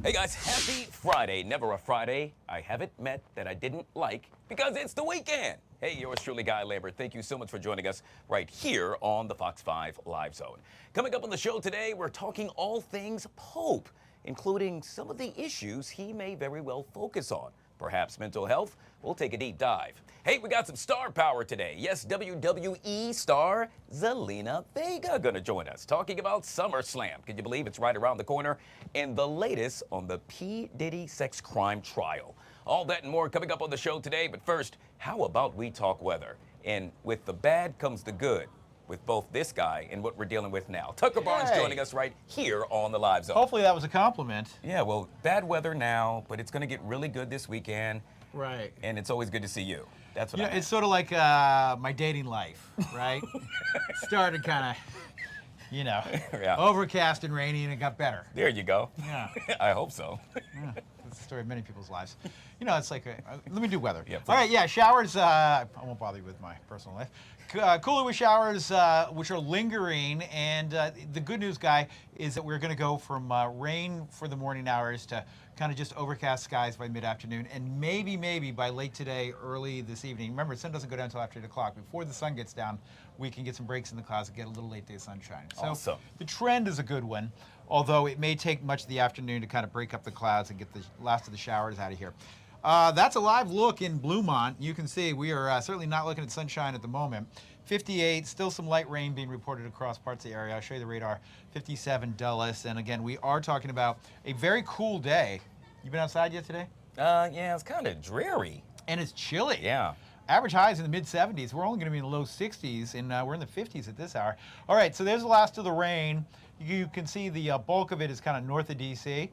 Hey guys, happy Friday. Never a Friday I haven't met that I didn't like because it's the weekend. Hey, yours truly, Guy Lambert. Thank you so much for joining us right here on the Fox 5 Live Zone. Coming up on the show today, we're talking all things Pope, including some of the issues he may very well focus on. Perhaps mental health. We'll take a deep dive. Hey, we got some star power today. Yes, WWE star ZELINA VEGA gonna join us talking about SummerSlam. Can you believe it's right around the corner? And the latest on the P. Diddy sex crime trial. All that and more coming up on the show today. But first, how about we talk weather? And with the bad comes the good, with both this guy and what we're dealing with now. Tucker Barnes joining us right here on the Live Zone. Hopefully that was a compliment. Yeah, well, bad weather now, but it's going to get really good this weekend. Right. And it's always good to see you. That's what It's sort of like my dating life, right? Started kind of, overcast and rainy, and it got better. There you go. Yeah. I hope so. Yeah. That's the story of many people's lives. It's like, let me do weather. Yeah, all right, showers, I won't bother you with my personal life. Cooler with showers, which are lingering, and the good news, Guy, is that we're going to go from rain for the morning hours to kind of just overcast skies by mid-afternoon, and maybe by late today, early this evening. Remember, the sun doesn't go down until after 8 o'clock. Before the sun gets down, we can get some breaks in the clouds and get a little late-day sunshine. So awesome. The trend is a good one, although it may take much of the afternoon to kind of break up the clouds and get the last of the showers out of here. That's a live look in Bluemont. You can see we are certainly not looking at sunshine at the moment. 58, still some light rain being reported across parts of the area. I'll show you the radar. 57 Dulles, and again, we are talking about a very cool day. You been outside yet today? Yeah, it's kind of dreary. And it's chilly. Yeah. Average highs in the mid-70s. We're only going to be in the low 60s, and we're in the 50s at this hour. All right, so there's the last of the rain. You can see the bulk of it is kind of north of D.C.,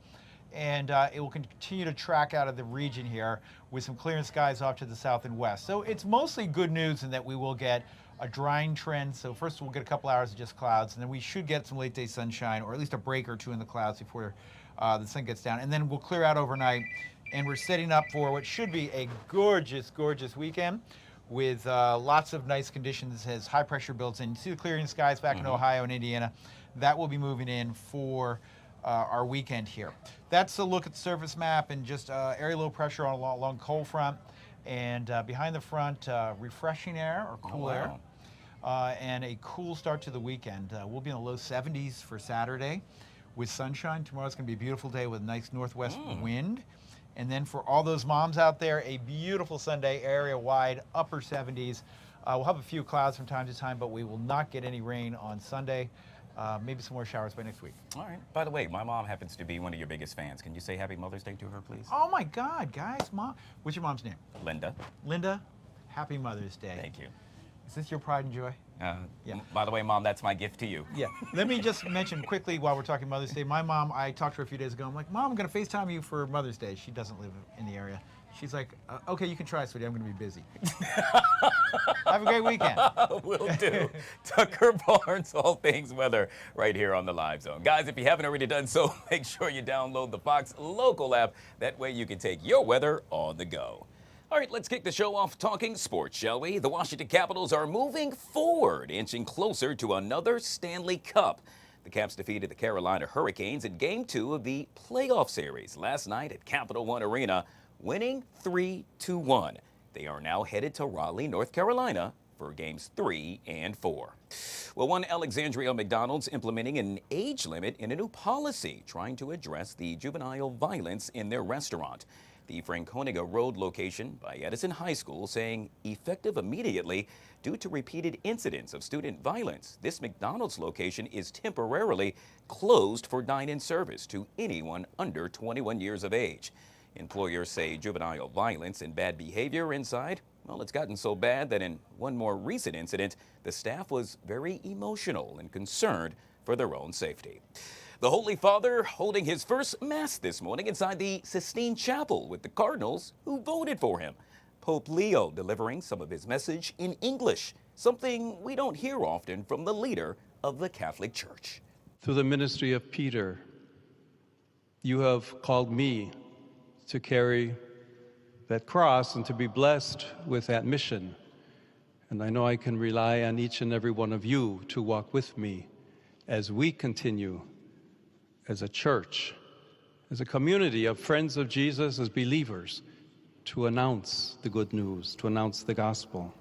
and it will continue to track out of the region here with some clearing skies off to the south and west. So it's mostly good news in that we will get a drying trend. So first we'll get a couple hours of just clouds, and then we should get some late day sunshine, or at least a break or two in the clouds before the sun gets down. And then we'll clear out overnight, and we're setting up for what should be a gorgeous, gorgeous weekend with lots of nice conditions as high pressure builds in. You see the clearing skies back in Ohio and Indiana. That will be moving in for our weekend here. That's a look at the surface map and just area low pressure along cold front, and behind the front, refreshing air or cool air, and a cool start to the weekend. We'll be in the low 70s for Saturday with sunshine. Tomorrow's going to be a beautiful day with nice northwest wind. And then for all those moms out there, a beautiful Sunday, area-wide, upper 70s. We'll have a few clouds from time to time, but we will not get any rain on Sunday. Maybe some more showers by next week. All right. By the way, my mom happens to be one of your biggest fans. Can you say Happy Mother's Day to her, please? Oh my God, guys, Mom. What's your mom's name? Linda. Linda, Happy Mother's Day. Thank you. Is this your pride and joy? Yeah. By the way, Mom, that's my gift to you. Yeah. Let me just mention quickly while we're talking Mother's Day, my mom, I talked to her a few days ago. I'm like, Mom, I'm going to FaceTime you for Mother's Day. She doesn't live in the area. She's like, okay, you can try, sweetie. I'm going to be busy. Have a great weekend. Will do. Tucker Barnes, all things weather, right here on the Live Zone. Guys, if you haven't already done so, make sure you download the Fox local app. That way you can take your weather on the go. All right, let's kick the show off talking sports, shall we? The Washington Capitals are moving forward, inching closer to another Stanley Cup. The Caps defeated the Carolina Hurricanes in Game 2 of the playoff series last night at Capital One Arena, winning 3-1. They are now headed to Raleigh, North Carolina for Games 3 and 4. Well, one Alexandria McDonald's implementing an age limit in a new policy trying to address the juvenile violence in their restaurant. The Franconia Road location by Edison High School saying effective immediately due to repeated incidents of student violence. This McDonald's location is temporarily closed for dine-in service to anyone under 21 years of age. Employers say juvenile violence and bad behavior inside, well, it's gotten so bad that in one more recent incident, the staff was very emotional and concerned for their own safety. The Holy Father holding his first Mass this morning inside the Sistine Chapel with the Cardinals who voted for him. Pope Leo delivering some of his message in English, something we don't hear often from the leader of the Catholic Church. Through the ministry of Peter, you have called me to carry that cross and to be blessed with that mission. And I know I can rely on each and every one of you to walk with me as we continue as a church as a community of friends of Jesus, as believers, to announce the good news, to announce the gospel.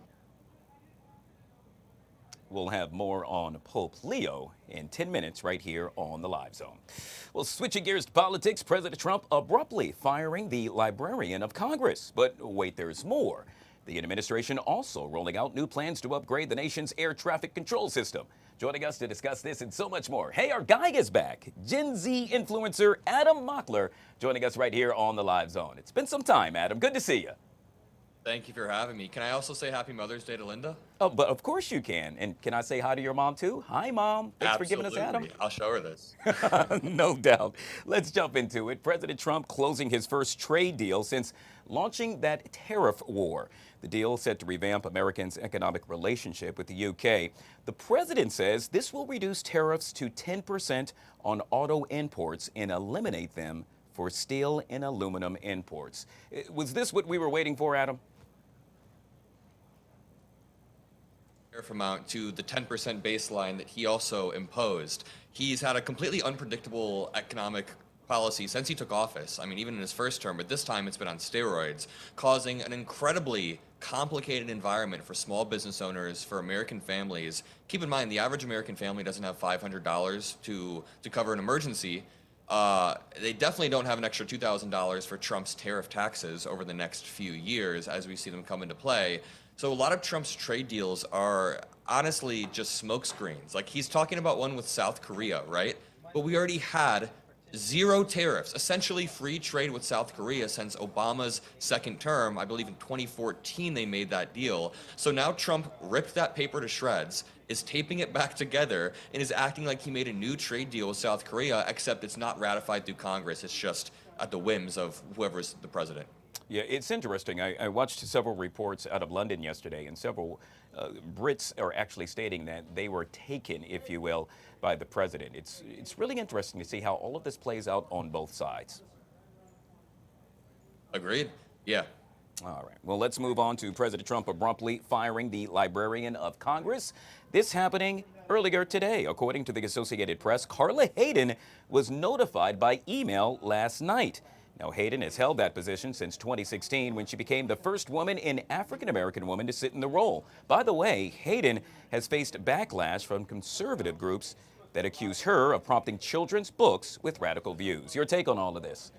We'll have more on Pope Leo in 10 minutes right here on the Live Zone. Well, switching gears to politics, President Trump abruptly firing the Librarian of Congress. But wait, there's more. The administration also rolling out new plans to upgrade the nation's air traffic control system. Joining us to discuss this and so much more. Hey, our guy is back. Gen Z influencer Adam MOCKLER joining us right here on the Live Zone. It's been some time, Adam. Good to see you. Thank you for having me. Can I also say Happy Mother's Day to Linda? Oh, but of course you can. And can I say hi to your mom too? Hi, Mom. Thanks for giving us Adam. I'll show her this. No doubt. Let's jump into it. President Trump closing his first trade deal since launching that tariff war. The deal set to revamp Americans' economic relationship with the UK. The president says this will reduce tariffs to 10% on auto imports and eliminate them for steel and aluminum imports. Was this what we were waiting for, Adam? Tariff amount to the 10% baseline that he also imposed. He's had a completely unpredictable economic policy since he took office. I mean, even in his first term, but this time it's been on steroids, causing an incredibly complicated environment for small business owners, for American families. Keep in mind, the average American family doesn't have $500 to cover an emergency. They definitely don't have an extra $2,000 for Trump's tariff taxes over the next few years as we see them come into play. So a lot of Trump's trade deals are honestly just smokescreens. Like, he's talking about one with South Korea, right? But we already had zero tariffs, essentially free trade with South Korea since Obama's second term. I believe in 2014 they made that deal. So now Trump ripped that paper to shreds, is taping it back together, and is acting like he made a new trade deal with South Korea, except it's not ratified through Congress. It's just at the whims of whoever's the president. Yeah, it's interesting. I watched several reports out of London yesterday, and several Brits are actually stating that they were taken, if you will, by the president. It's really interesting to see how all of this plays out on both sides. Agreed? Yeah. All right. Well, let's move on to President Trump abruptly firing the Librarian of Congress. This happening earlier today. According to the Associated Press, Carla Hayden was notified by email last night. Now, Hayden has held that position since 2016 when she became the first woman and African-American woman to sit in the role. By the way, Hayden has faced backlash from conservative groups that accuse her of prompting children's books with radical views. Your take on all of this?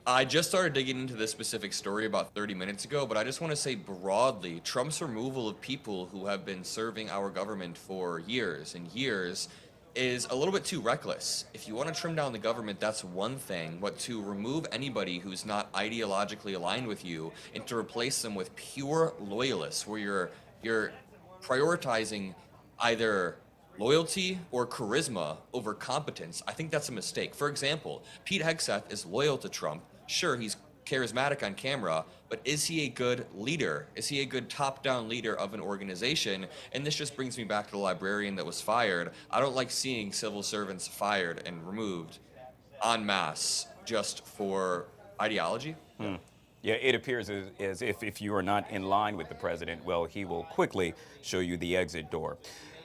I just started digging into this specific story about 30 minutes ago, but I just want to say broadly, Trump's removal of people who have been serving our government for years and years is a little bit too reckless. If you want to trim down the government, that's one thing, but to remove anybody who's not ideologically aligned with you and to replace them with pure loyalists, where you're prioritizing either loyalty or charisma over competence, I think that's a mistake. For example, Pete Hegseth is loyal to Trump. Sure, he's charismatic on camera, but is he a good leader? Is he a good top-down leader of an organization? And this just brings me back to the librarian that was fired. I don't like seeing civil servants fired and removed en masse just for ideology. Yeah, it appears as if you are not in line with the president, well, he will quickly show you the exit door.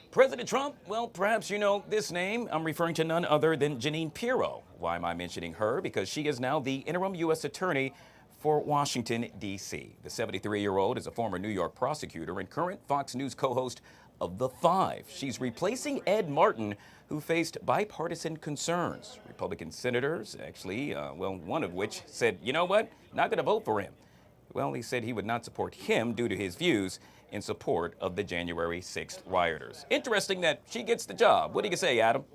President Trump, well, perhaps you know this name. I'm referring to none other than Jeanine Pirro. Why am I mentioning her? Because she is now the interim U.S. attorney for Washington, D.C. The 73-year-old is a former New York prosecutor and current Fox News co-host of The Five. She's replacing Ed Martin, who faced bipartisan concerns. Republican senators, actually, one of which said, you know what, not going to vote for him. Well, he said he would not support him due to his views in support of the January 6th rioters. Interesting that she gets the job. What do you say, Adam?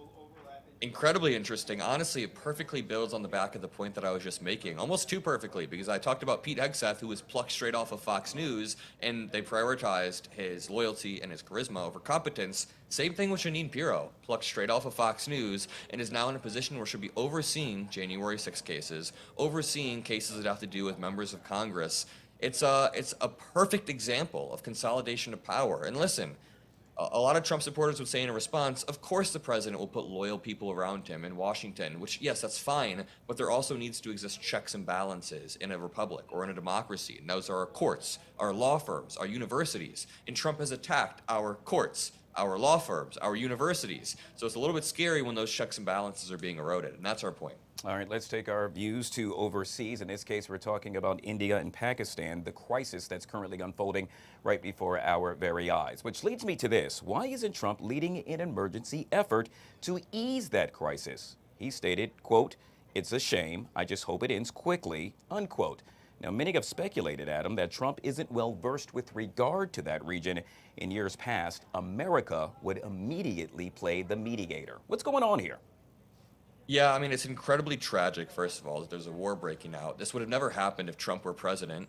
Incredibly interesting. Honestly, it perfectly builds on the back of the point that I was just making. Almost too perfectly, because I talked about Pete Hegseth, who was plucked straight off of Fox News, and they prioritized his loyalty and his charisma over competence. Same thing with Jeanine Pirro, plucked straight off of Fox News, and is now in a position where she'll be overseeing January 6 cases, overseeing cases that have to do with members of Congress. It's a perfect example of consolidation of power. And listen, a lot of Trump supporters would say in a response, of course the president will put loyal people around him in Washington, which, yes, that's fine, but there also needs to exist checks and balances in a republic or in a democracy. And those are our courts, our law firms, our universities. And Trump has attacked our courts, our law firms, our universities. So it's a little bit scary when those checks and balances are being eroded, and that's our point. All right, let's take our views to overseas. In this case, we're talking about India and Pakistan, the crisis that's currently unfolding right before our very eyes. Which leads me to this. Why isn't Trump leading an emergency effort to ease that crisis? He stated, quote, "It's a shame. I just hope it ends quickly," unquote. Now, many have speculated, Adam, that Trump isn't well versed with regard to that region. In years past, America would immediately play the mediator. What's going on here? Yeah, I mean, it's incredibly tragic, first of all, that there's a war breaking out. This would have never happened if Trump were president.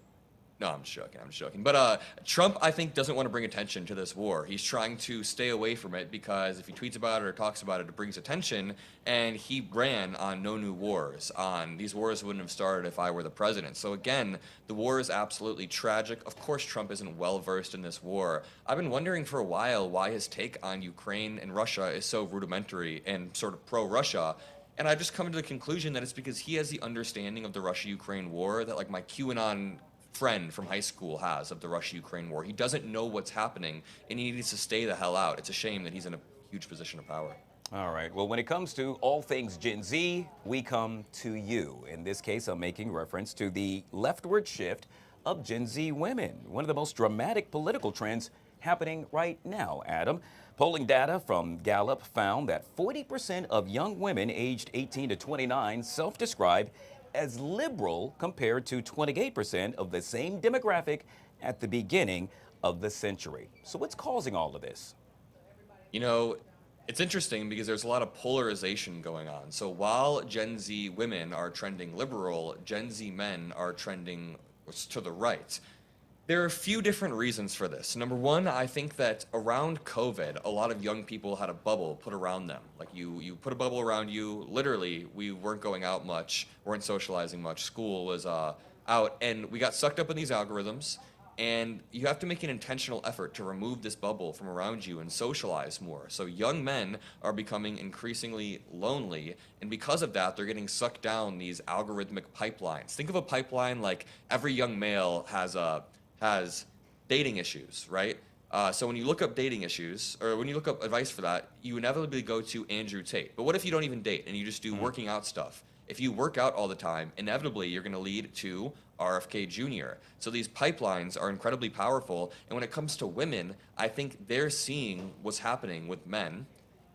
No, I'm just joking. But Trump, I think, doesn't want to bring attention to this war. He's trying to stay away from it because if he tweets about it or talks about it, it brings attention. And he ran on no new wars. On these wars wouldn't have started if I were the president. So again, the war is absolutely tragic. Of course, Trump isn't well versed in this war. I've been wondering for a while why his take on Ukraine and Russia is so rudimentary and sort of pro-Russia. And I've just come to the conclusion that it's because he has the understanding of the Russia-Ukraine war that like my QAnon friend from high school has of the Russia-Ukraine war. He doesn't know what's happening, and he needs to stay the hell out. It's a shame that he's in a huge position of power. All right. Well, when it comes to all things Gen Z, we come to you. In this case, I'm making reference to the leftward shift of Gen Z women, one of the most dramatic political trends happening right now, Adam. Polling data from Gallup found that 40% of young women aged 18 to 29 self-describe as liberal compared to 28% of the same demographic at the beginning of the century. So what's causing all of this? You know, it's interesting because there's a lot of polarization going on. So while Gen Z women are trending liberal, Gen Z men are trending to the right. There are a few different reasons for this. Number one, I think that around COVID, a lot of young people had a bubble put around them. Like you put a bubble around you, literally, we weren't going out much, weren't socializing much, school was out, and we got sucked up in these algorithms, and you have to make an intentional effort to remove this bubble from around you and socialize more. So young men are becoming increasingly lonely, and because of that, they're getting sucked down these algorithmic pipelines. Think of a pipeline like every young male has dating issues, right? So when you look up dating issues, or when you look up advice for that, you inevitably go to Andrew Tate. But what if you don't even date and you just do working out stuff? If you work out all the time, inevitably you're gonna lead to RFK Jr. So these pipelines are incredibly powerful. And when it comes to women, I think they're seeing what's happening with men,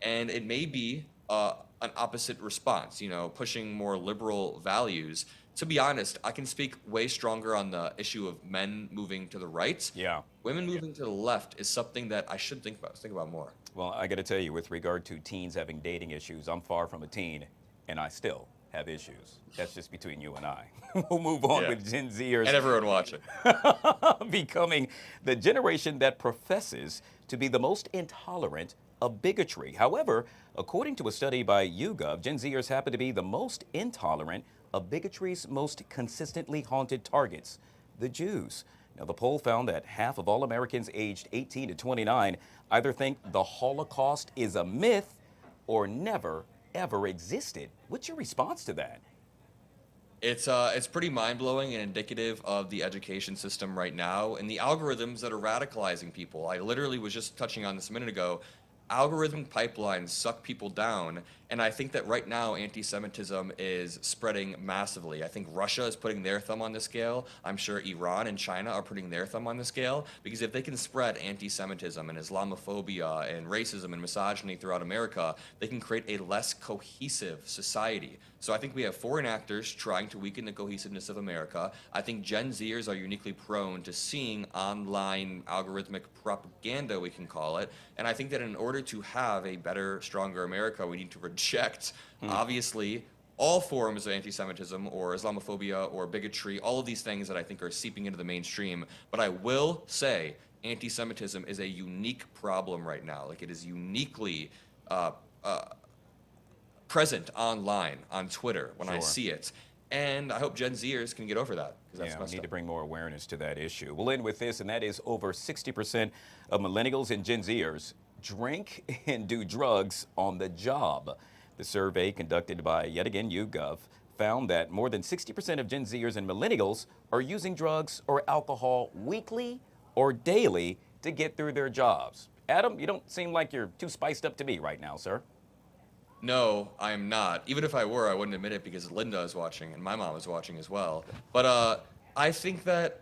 and it may be an opposite response, you know, pushing more liberal values. To be honest, I can speak way stronger on the issue of men moving to the right. Yeah. Women moving to the left is something that I should think about more. Well, I got to tell you, with regard to teens having dating issues, I'm far from a teen, and I still have issues. That's just between you and I. We'll move on with Gen Zers. And everyone watching. Becoming the generation that professes to be the most intolerant of bigotry. However, according to a study by YouGov, Gen Zers happen to be the most intolerant of bigotry's most consistently haunted targets, the Jews. Now, the poll found that half of all Americans aged 18 to 29 either think the Holocaust is a myth or never, ever existed. What's your response to that? It's pretty mind-blowing and indicative of the education system right now and the algorithms that are radicalizing people. I literally was just touching on this a minute ago. Algorithmic pipelines suck people down, and I think that right now anti-Semitism is spreading massively. I think Russia is putting their thumb on the scale. I'm sure Iran and China are putting their thumb on the scale, because if they can spread anti-Semitism and Islamophobia and racism and misogyny throughout America, they can create a less cohesive society. So I think we have foreign actors trying to weaken the cohesiveness of America. I think Gen Zers are uniquely prone to seeing online algorithmic propaganda, we can call it. And I think that in order to have a better, stronger America, we need to reject, obviously, all forms of anti-Semitism or Islamophobia or bigotry, all of these things that I think are seeping into the mainstream. But I will say anti-Semitism is a unique problem right now. Like, it is uniquely present online, on Twitter, when I see it. And I hope Gen Zers can get over that. Yeah, we need to bring more awareness to that issue. We'll end with this, and that is over 60% of millennials and Gen Zers drink and do drugs on the job. The survey conducted by, yet again, YouGov, found that more than 60% of Gen Zers and millennials are using drugs or alcohol weekly or daily to get through their jobs. Adam, you don't seem like you're too spiced up to me right now, sir. No, I am not. Even if I were, I wouldn't admit it because Linda is watching and my mom is watching as well. But I think that,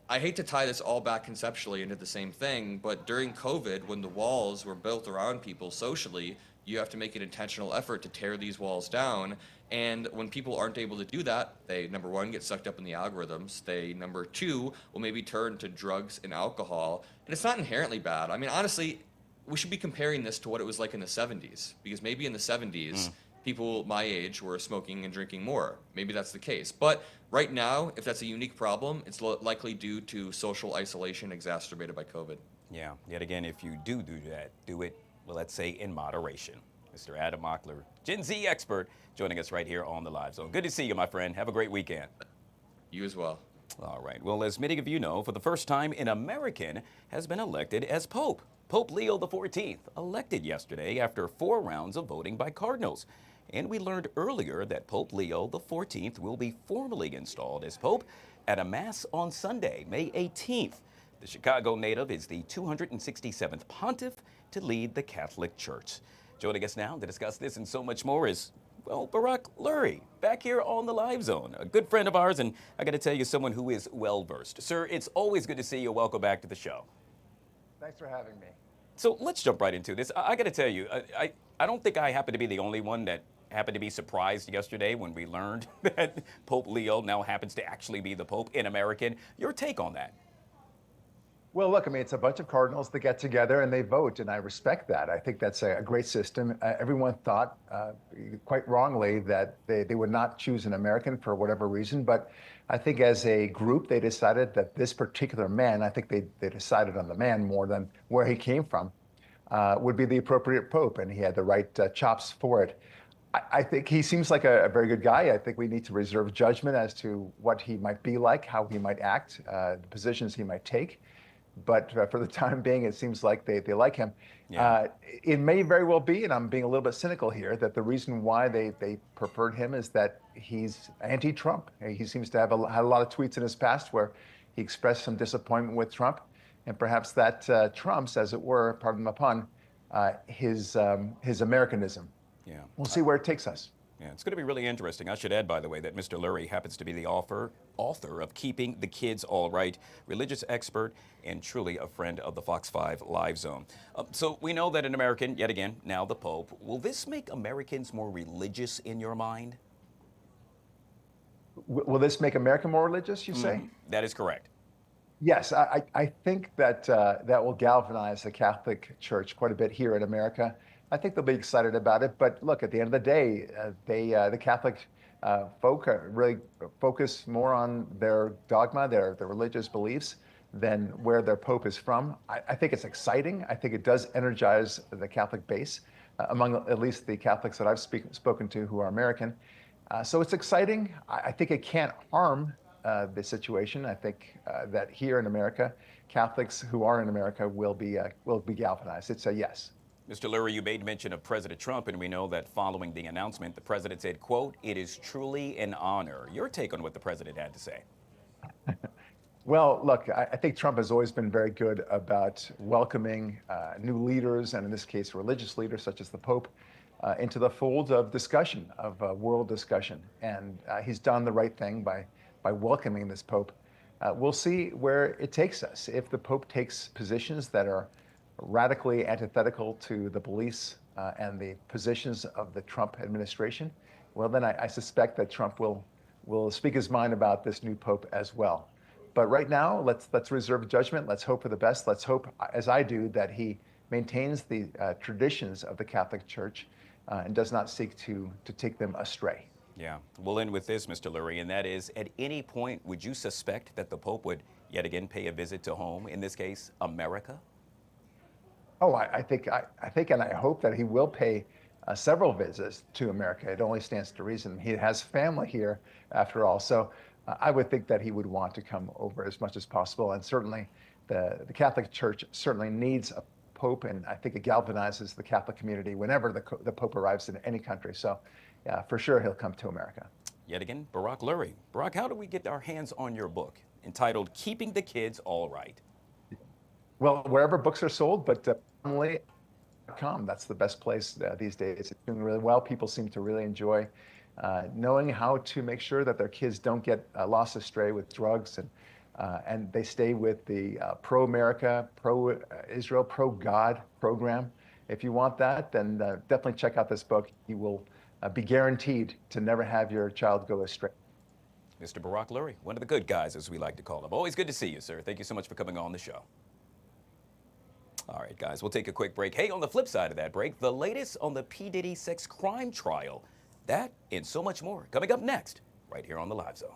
I hate to tie this all back conceptually into the same thing, but during COVID, when the walls were built around people socially, you have to make an intentional effort to tear these walls down. And when people aren't able to do that, they, number one, get sucked up in the algorithms. They, number two, will maybe turn to drugs and alcohol. And it's not inherently bad. I mean, honestly, we should be comparing this to what it was like in the 70s, because maybe in the 70s, people my age were smoking and drinking more. Maybe that's the case. But right now, if that's a unique problem, it's likely due to social isolation exacerbated by COVID. Yeah, yet again, if you do that, do it, well, let's say in moderation. Mr. Adam Mockler, Gen Z expert, joining us right here on the Live Zone. Good to see you, my friend. Have a great weekend. You as well. All right. Well, as many of you know, for the first time, an American has been elected as Pope. Pope Leo XIV, elected yesterday after 4 rounds of voting by cardinals. And we learned earlier that Pope Leo XIV will be formally installed as Pope at a Mass on Sunday, May 18th. The Chicago native is the 267th pontiff to lead the Catholic Church. Joining us now to discuss this and so much more is, well, Barack Lurie, back here on the Live Zone, a good friend of ours, and I got to tell you, someone who is well-versed. Sir, it's always good to see you. Welcome back to the show. Thanks for having me. So let's jump right into this. I got to tell you, I don't think I happen to be the only one that happened to be surprised yesterday when we learned that Pope Leo now happens to actually be the Pope in American. Your take on that? Well, look, I mean, it's a bunch of cardinals that get together and they vote, and I respect that. I think that's a great system. Everyone thought, quite wrongly, that they would not choose an American for whatever reason, but I think as a group, they decided that this particular man, I think they decided on the man more than where he came from, would be the appropriate Pope, and he had the right chops for it. I think he seems like a very good guy. I think we need to reserve judgment as to what he might be like, how he might act, the positions he might take. But for the time being, it seems like they like him. Yeah. It may very well be, and I'm being a little bit cynical here, that the reason why they preferred him is that he's anti-Trump. He seems to have had a lot of tweets in his past where he expressed some disappointment with Trump, and perhaps that trumps, as it were, pardon the pun, his Americanism. Yeah. We'll see where it takes us. Yeah, it's going to be really interesting. I should add, by the way, that Mr. Lurie happens to be the author of Keeping the Kids All Right, religious expert, and truly a friend of the Fox 5 Live Zone. So we know that an American, yet again, now the Pope. Will this make Americans more religious in your mind? Will this make America more religious, you say? That is correct. Yes, I think that that will galvanize the Catholic Church quite a bit here in America. I think they'll be excited about it. But look, at the end of the day, the Catholic folk really focus more on their dogma, their religious beliefs, than where their Pope is from. I think it's exciting. I think it does energize the Catholic base, among at least the Catholics that I've spoken to who are American. So it's exciting. I think it can't harm the situation. I think that here in America, Catholics who are in America will be galvanized. It's a yes. Mr. Lurie, you made mention of President Trump, and we know that following the announcement, the president said, quote, "It is truly an honor." Your take on what the president had to say? Well, look, I think Trump has always been very good about welcoming new leaders, and in this case, religious leaders such as the Pope, into the fold of discussion, of world discussion. And he's done the right thing by welcoming this Pope. We'll see where it takes us. If the Pope takes positions that are radically antithetical to the beliefs and the positions of the Trump administration, well, then I suspect that Trump will speak his mind about this new Pope as well. But right now, let's reserve judgment. Let's hope for the best. Let's hope, as I do, that he maintains the traditions of the Catholic Church and does not seek to take them astray. Yeah, we'll end with this, Mr. Lurie, and that is, at any point, would you suspect that the Pope would yet again pay a visit to home, in this case, America? Oh, I think and I hope that he will pay several visits to America. It only stands to reason. He has family here, after all. So I would think that he would want to come over as much as possible. And certainly the Catholic Church certainly needs a Pope, and I think it galvanizes the Catholic community whenever the Pope arrives in any country. So yeah, for sure he'll come to America. Yet again, Barack Lurie. Barack, how do we get our hands on your book entitled Keeping the Kids All Right? Well, wherever books are sold, but family.com, that's the best place these days. It's doing really well. People seem to really enjoy knowing how to make sure that their kids don't get lost astray with drugs, and they stay with the pro-America, pro-Israel, pro-God program. If you want that, then definitely check out this book. You will be guaranteed to never have your child go astray. Mr. Barack Lurie, one of the good guys, as we like to call him. Always good to see you, sir. Thank you so much for coming on the show. All right, guys, we'll take a quick break. Hey, on the flip side of that break, the latest on the P. Diddy sex crime trial. That and so much more coming up next, right here on the Live Zone.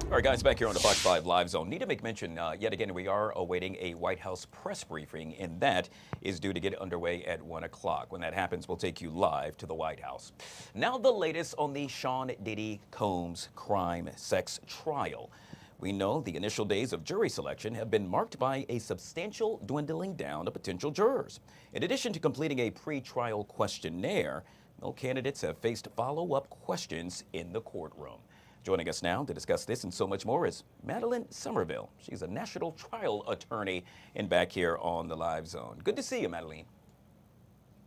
All right, guys, back here on the Fox 5 Live Zone. Need to make mention, yet again, we are awaiting a White House press briefing, and that is due to get underway at 1 o'clock. When that happens, we'll take you live to the White House. Now the latest on the Sean Diddy Combs crime sex trial. We know the initial days of jury selection have been marked by a substantial dwindling down of potential jurors. In addition to completing a pre-trial questionnaire, no candidates have faced follow-up questions in the courtroom. Joining us now to discuss this and so much more is Madeline Somerville. She's a national trial attorney and back here on the Live Zone. Good to see you, Madeline.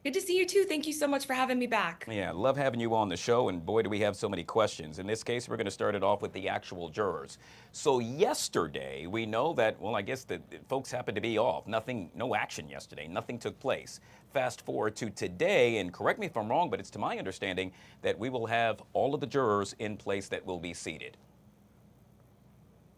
Good to see you too. Thank you so much for having me back. Yeah, love having you on the show, and boy, do we have so many questions. In this case, we're going to start it off with the actual jurors. So yesterday, we know that, well, I guess the folks happened to be off. No action yesterday. Nothing took place. Fast forward to today, and correct me if I'm wrong, but it's to my understanding that we will have all of the jurors in place that will be seated.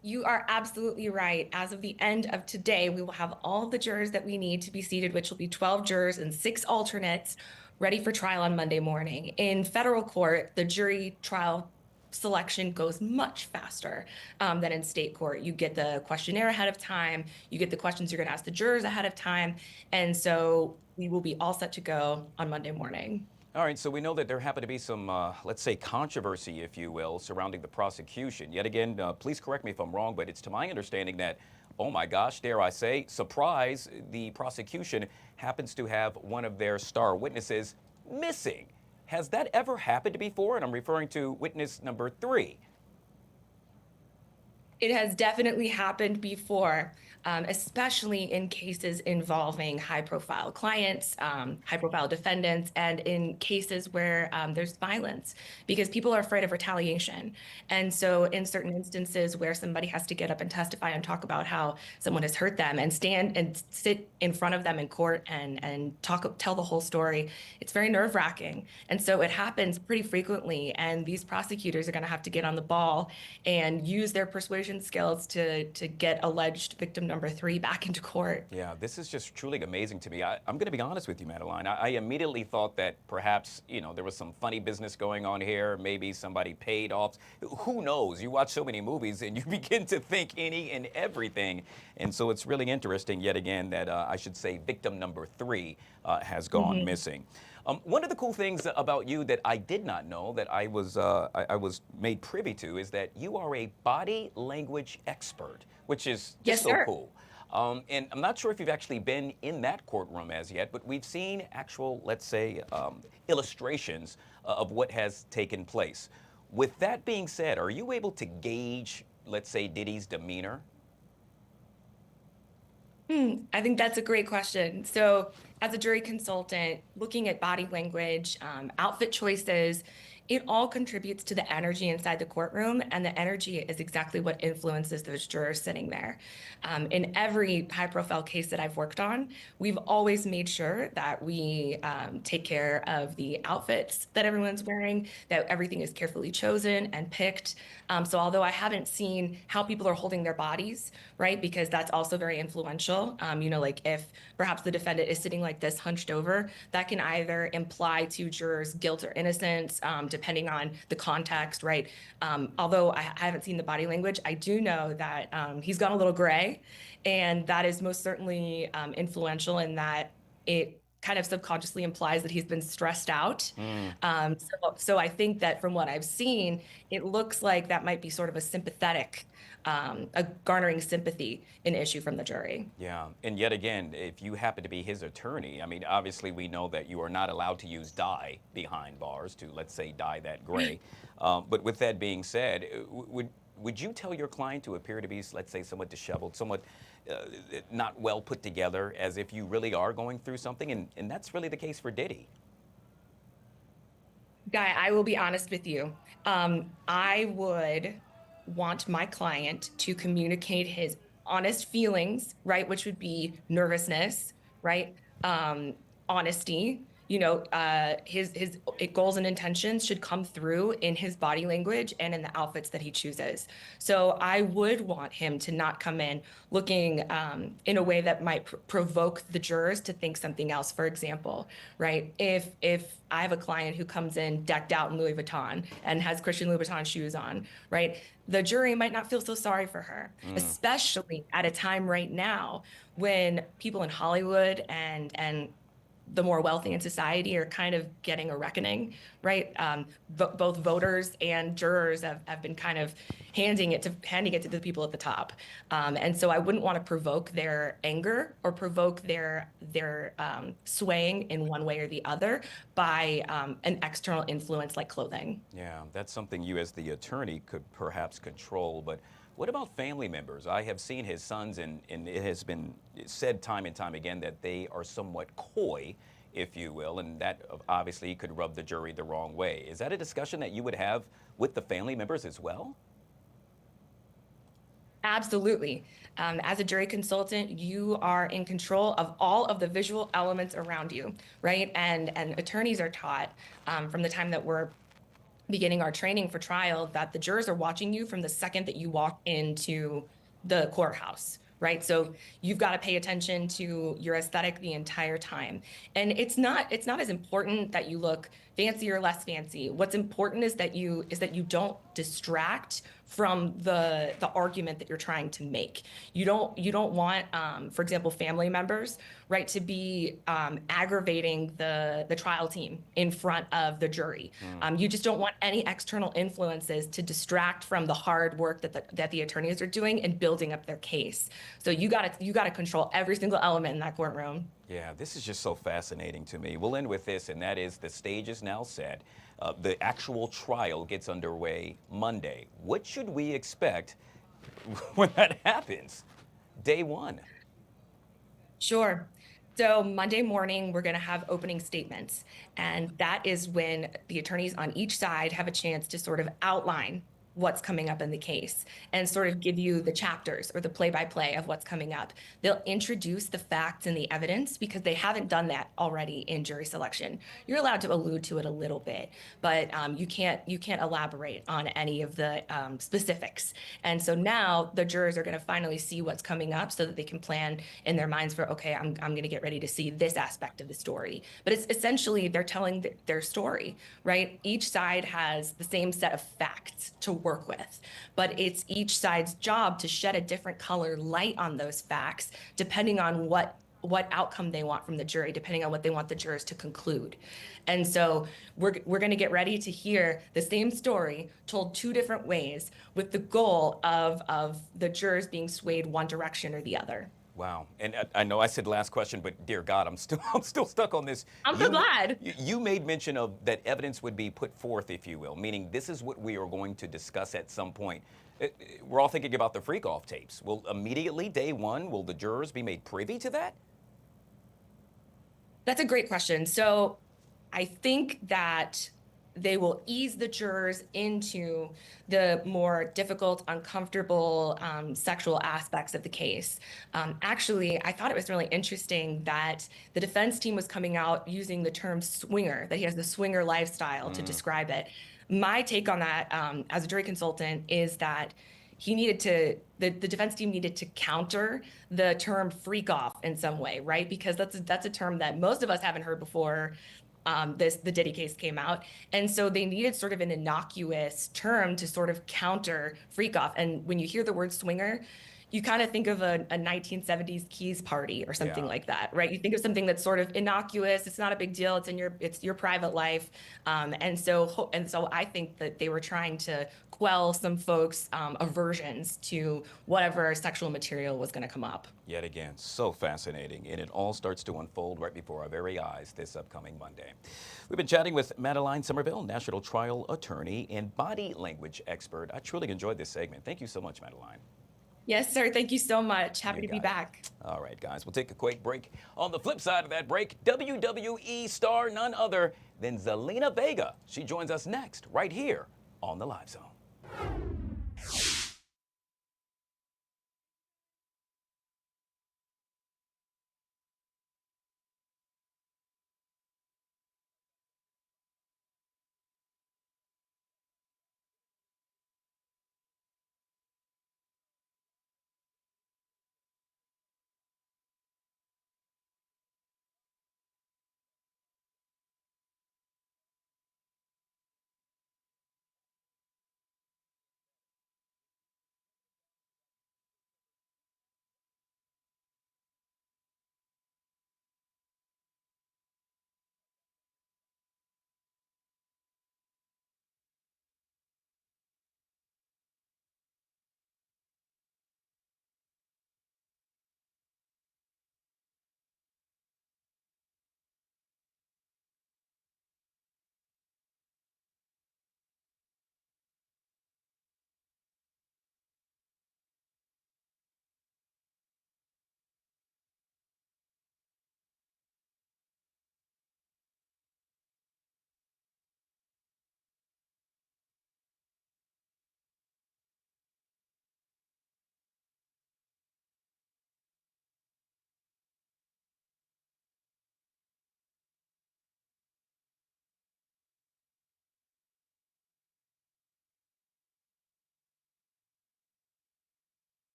You are absolutely right. As of the end of today, we will have all the jurors that we need to be seated, which will be 12 jurors and 6 alternates ready for trial on Monday morning. In federal court, the jury trial selection goes much faster than in state court. You get the questionnaire ahead of time, you get the questions you're going to ask the jurors ahead of time, and so we will be all set to go on Monday morning. All right, so we know that there happened to be some, let's say, controversy, if you will, surrounding the prosecution. Yet again, please correct me if I'm wrong, but it's to my understanding that, oh my gosh, dare I say, surprise, the prosecution happens to have one of their star witnesses missing. Has that ever happened before? And I'm referring to witness number 3. It has definitely happened before, especially in cases involving high-profile clients, high-profile defendants, and in cases where there's violence, because people are afraid of retaliation. And so in certain instances where somebody has to get up and testify and talk about how someone has hurt them and stand and sit in front of them in court and tell the whole story, it's very nerve-wracking. And so it happens pretty frequently, and these prosecutors are going to have to get on the ball and use their persuasion persuasion skills to get alleged victim number 3 back into court. Yeah, this is just truly amazing to me. I'm going to be honest with you, Madeline. I immediately thought that perhaps, there was some funny business going on here. Maybe somebody paid off. Who knows? You watch so many movies and you begin to think any and everything. And so it's really interesting, yet again, that I should say victim number 3 has gone missing. One of the cool things about you that I did not know that I was made privy to is that you are a body language expert, which is just so cool. And I'm not sure if you've actually been in that courtroom as yet, but we've seen actual, let's say, illustrations of what has taken place. With that being said, are you able to gauge, let's say, Diddy's demeanor? I think that's a great question. So as a jury consultant, looking at body language, outfit choices, it all contributes to the energy inside the courtroom, and the energy is exactly what influences those jurors sitting there. In every high-profile case that I've worked on, we've always made sure that we take care of the outfits that everyone's wearing, that everything is carefully chosen and picked. So although I haven't seen how people are holding their bodies, right, because that's also very influential. Like if perhaps the defendant is sitting like this, hunched over, that can either imply to jurors guilt or innocence, depending on the context, right? Although I haven't seen the body language, I do know that he's gone a little gray, and that is most certainly influential in that it kind of subconsciously implies that he's been stressed out. So I think that from what I've seen, it looks like that might be sort of a sympathetic, a garnering sympathy in issue from the jury. Yeah, and yet again, if you happen to be his attorney, I mean, obviously we know that you are not allowed to use dye behind bars to, let's say, dye that gray. But with that being said, would you tell your client to appear to be, let's say, somewhat disheveled, somewhat not well put together, as if you really are going through something? And that's really the case for Diddy. Guy, I will be honest with you. I would want my client to communicate his honest feelings, right? Which would be nervousness, right? Honesty, his goals and intentions should come through in his body language and in the outfits that he chooses. So I would want him to not come in looking in a way that might provoke the jurors to think something else. For example, right? If I have a client who comes in decked out in Louis Vuitton and has Christian Louis Vuitton shoes on, right? The jury might not feel so sorry for her, especially at a time right now when people in Hollywood and the more wealthy in society are kind of getting a reckoning, right? Both voters and jurors have been kind of handing it to the people at the top. And so I wouldn't want to provoke their anger or provoke their swaying in one way or the other by an external influence like clothing. Yeah, that's something you as the attorney could perhaps control, but what about family members? I have seen his sons, and it has been said time and time again that they are somewhat coy, if you will, and that obviously could rub the jury the wrong way. Is that a discussion that you would have with the family members as well? Absolutely. As a jury consultant, you are in control of all of the visual elements around you, right? And attorneys are taught from the time that we're beginning our training for trial that the jurors are watching you from the second that you walk into the courthouse, right? So you've got to pay attention to your aesthetic the entire time. And it's not as important that you look fancy or less fancy. What's important is that you don't distract from the argument that you're trying to make. You don't want, for example, family members, right, to be aggravating the trial team in front of the jury. You just don't want any external influences to distract from the hard work that the attorneys are doing and building up their case. So you gotta control every single element in that courtroom. Yeah, this is just so fascinating to me. We'll end with this, and that is the stage is now set. The actual trial gets underway Monday. What should we expect when that happens? Day one. Sure. So Monday morning, we're going to have opening statements. And that is when the attorneys on each side have a chance to sort of outline what's coming up in the case and sort of give you the chapters or the play-by-play of what's coming up. They'll introduce the facts and the evidence because they haven't done that already in jury selection. You're allowed to allude to it a little bit, but you can't elaborate on any of the specifics. And so now the jurors are going to finally see what's coming up so that they can plan in their minds for, okay, I'm going to get ready to see this aspect of the story. But it's essentially they're telling their story, right? Each side has the same set of facts to work with, but it's each side's job to shed a different color light on those facts depending on what outcome they want from the jury, depending on what they want the jurors to conclude. And so we're going to get ready to hear the same story told two different ways with the goal of the jurors being swayed one direction or the other. Wow. And I know I said last question, but dear God, I'm still stuck on this. I'm so glad. You made mention of that evidence would be put forth, if you will, meaning this is what we are going to discuss at some point. We're all thinking about the freak-off tapes. Will immediately, day one, will the jurors be made privy to that? That's a great question. So I think that they will ease the jurors into the more difficult, uncomfortable sexual aspects of the case. Actually, I thought it was really interesting that the defense team was coming out using the term swinger, that he has the swinger lifestyle to describe it. My take on that as a jury consultant is that he needed to, the defense team needed to counter the term freak off in some way, right? Because that's a term that most of us haven't heard before. The Diddy case came out. And so they needed sort of an innocuous term to sort of counter freak off. And when you hear the word swinger, you kind of think of a 1970s Keys party or something like that, right? You think of something that's sort of innocuous. It's not a big deal. It's your private life. And so I think that they were trying to quell some folks' aversions to whatever sexual material was going to come up. Yet again, so fascinating. And it all starts to unfold right before our very eyes this upcoming Monday. We've been chatting with Madeline Somerville, national trial attorney and body language expert. I truly enjoyed this segment. Thank you so much, Madeline. Yes, sir. Thank you so much. Happy to be back. All right, guys, we'll take a quick break. On the flip side of that break, WWE star none other than ZELINA VEGA. She joins us next, right here on the Live Zone.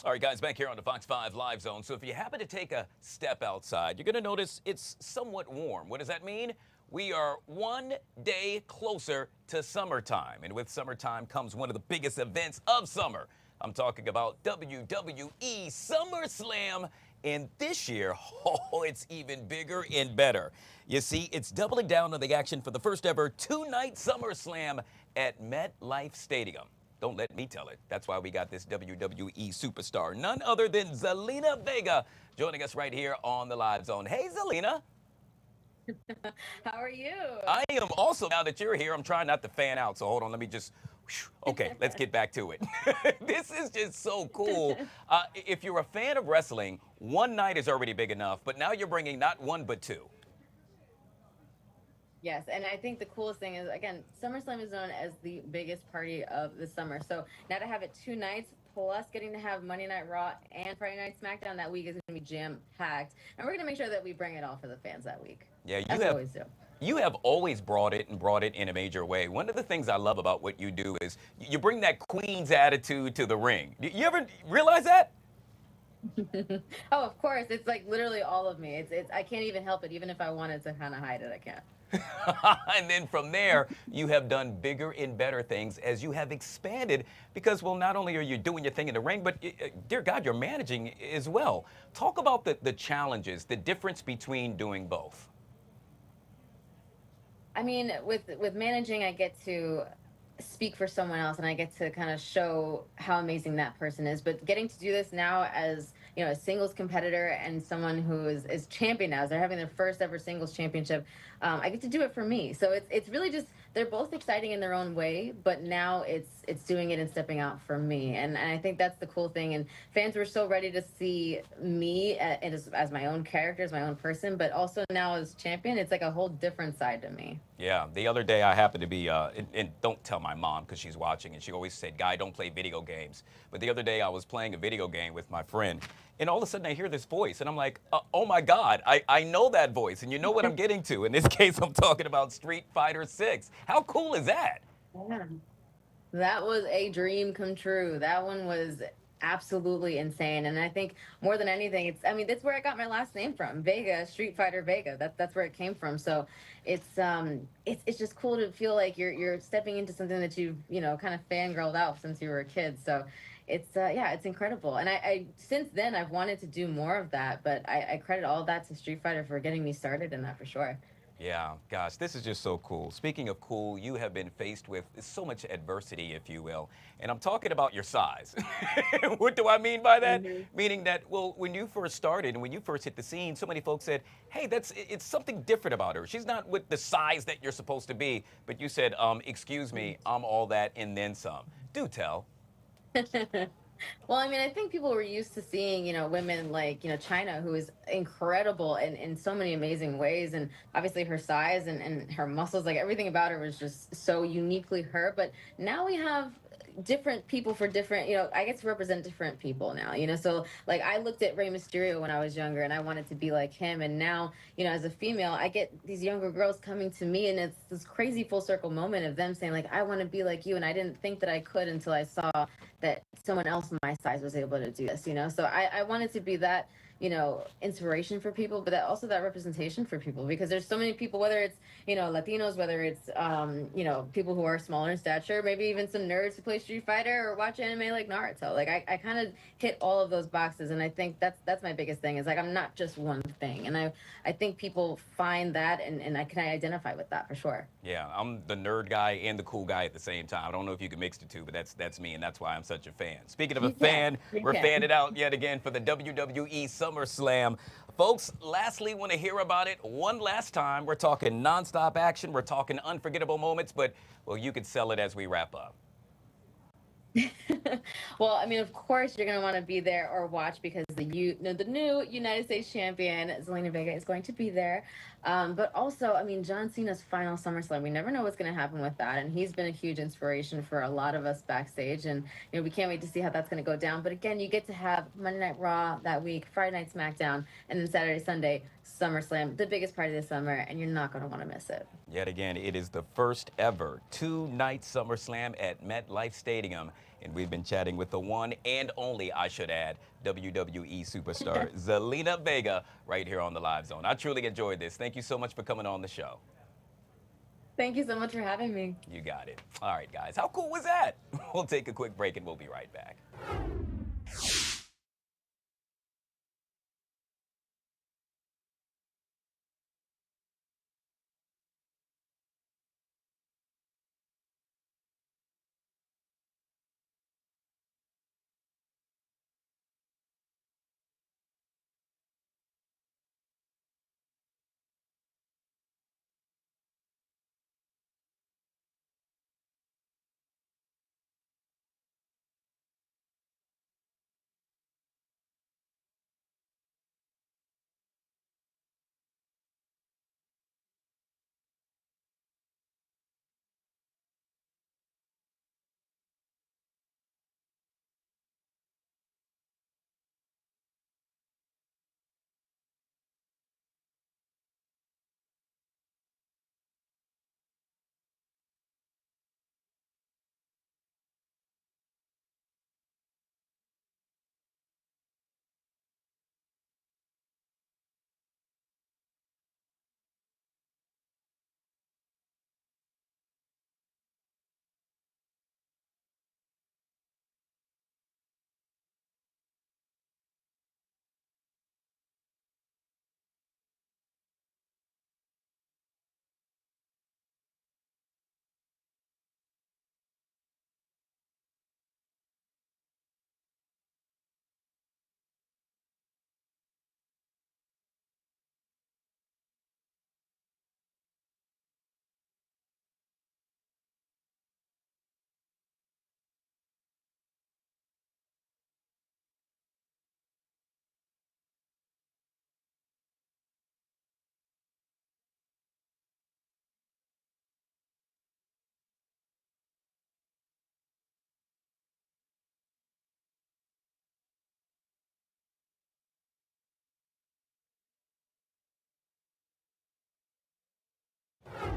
All right, guys, back here on the Fox 5 Live Zone. So if you happen to take a step outside, you're going to notice it's somewhat warm. What does that mean? We are one day closer to summertime. And with summertime comes one of the biggest events of summer. I'm talking about WWE SummerSlam. And this year, oh, it's even bigger and better. You see, it's doubling down on the action for the first ever two-night SummerSlam at MetLife Stadium. Don't let me tell it. That's why we got this WWE superstar, none other than Zelina Vega, joining us right here on the Live Zone. Hey, Zelina. How are you? I am also, now that you're here, I'm trying not to fan out, so hold on, let me just, okay, let's get back to it. This is just so cool. If you're a fan of wrestling, one night is already big enough, but now you're bringing not one, but two. Yes, and I think the coolest thing is, again, SummerSlam is known as the biggest party of the summer. So now to have it 2 nights, plus getting to have Monday Night Raw and Friday Night SmackDown that week is going to be jam-packed. And we're going to make sure that we bring it all for the fans that week. Yeah, you have always brought it in a major way. One of the things I love about what you do is you bring that Queen's attitude to the ring. You ever realize that? Oh, of course. It's like literally all of me. I can't even help it. Even if I wanted to kind of hide it, I can't. And then from there, you have done bigger and better things as you have expanded because, well, not only are you doing your thing in the ring, but dear God, you're managing as well. Talk about the challenges, the difference between doing both. I mean, with managing, I get to speak for someone else and I get to kind of show how amazing that person is. But getting to do this now as, you know, a singles competitor and someone who is champion now, as they're having their first ever singles championship, I get to do it for me. So it's really just, they're both exciting in their own way, but now it's doing it and stepping out for me. And I think that's the cool thing. And fans were so ready to see me as my own character, as my own person, but also now as champion, it's like a whole different side to me. Yeah, the other day I happened to be, and don't tell my mom because she's watching, and she always said, Guy, don't play video games. But the other day I was playing a video game with my friend, and all of a sudden I hear this voice, and I'm like, oh my God, I know that voice, and you know what I'm getting to. In this case, I'm talking about Street Fighter 6. How cool is that? Yeah. That was a dream come true. That one was absolutely insane. And I think more than anything, that's where I got my last name from. Vega, Street Fighter Vega. That's where it came from. So it's just cool to feel like you're stepping into something that you've, kind of fangirled out since you were a kid. So it's incredible. And I since then I've wanted to do more of that, but I credit all of that to Street Fighter for getting me started in that for sure. Yeah, gosh, this is just so cool. Speaking of cool, you have been faced with so much adversity, if you will, and I'm talking about your size. What do I mean by that? Meaning that, well, when you first started and when you first hit the scene, so many folks said, hey, it's something different about her. She's not with the size that you're supposed to be, but you said, excuse me, I'm all that and then some. Do tell. Well, I think people were used to seeing, women like, China, who is incredible in so many amazing ways. And obviously her size and her muscles, like everything about her was just so uniquely her. But now we have different people for different, I get to represent different people now, so like I looked at Rey Mysterio when I was younger and I wanted to be like him. And now, as a female, I get these younger girls coming to me and it's this crazy full circle moment of them saying like, I want to be like you. And I didn't think that I could until I saw that someone else my size was able to do this, so I wanted to be that, inspiration for people, but also that representation for people, because there's so many people, whether it's, Latinos, whether it's, people who are smaller in stature, maybe even some nerds who play Street Fighter or watch anime like Naruto. Like I kind of hit all of those boxes. And I think that's my biggest thing is like, I'm not just one thing. And I think people find that and I can identify with that for sure. Yeah, I'm the nerd guy and the cool guy at the same time. I don't know if you can mix the two, but that's me, and that's why I'm such a fan. Speaking of a fan, we're fanning out yet again for the WWE SummerSlam. Folks, lastly, want to hear about it one last time. We're talking nonstop action. We're talking unforgettable moments, but, well, you could sell it as we wrap up. Well, of course you're going to want to be there or watch because the new United States champion, Zelina Vega, is going to be there. But also, John Cena's final SummerSlam, we never know what's going to happen with that. And he's been a huge inspiration for a lot of us backstage. And, we can't wait to see how that's going to go down. But again, you get to have Monday Night Raw that week, Friday Night SmackDown, and then Saturday, Sunday, SummerSlam, the biggest party of the summer, and you're not going to want to miss it. Yet again, it is the first ever 2-night SummerSlam at MetLife Stadium. And we've been chatting with the one and only, I should add, WWE superstar Zelina Vega right here on the Live Zone. I truly enjoyed this. Thank you so much for coming on the show. Thank you so much for having me. You got it. All right, guys. How cool was that? We'll take a quick break and we'll be right back.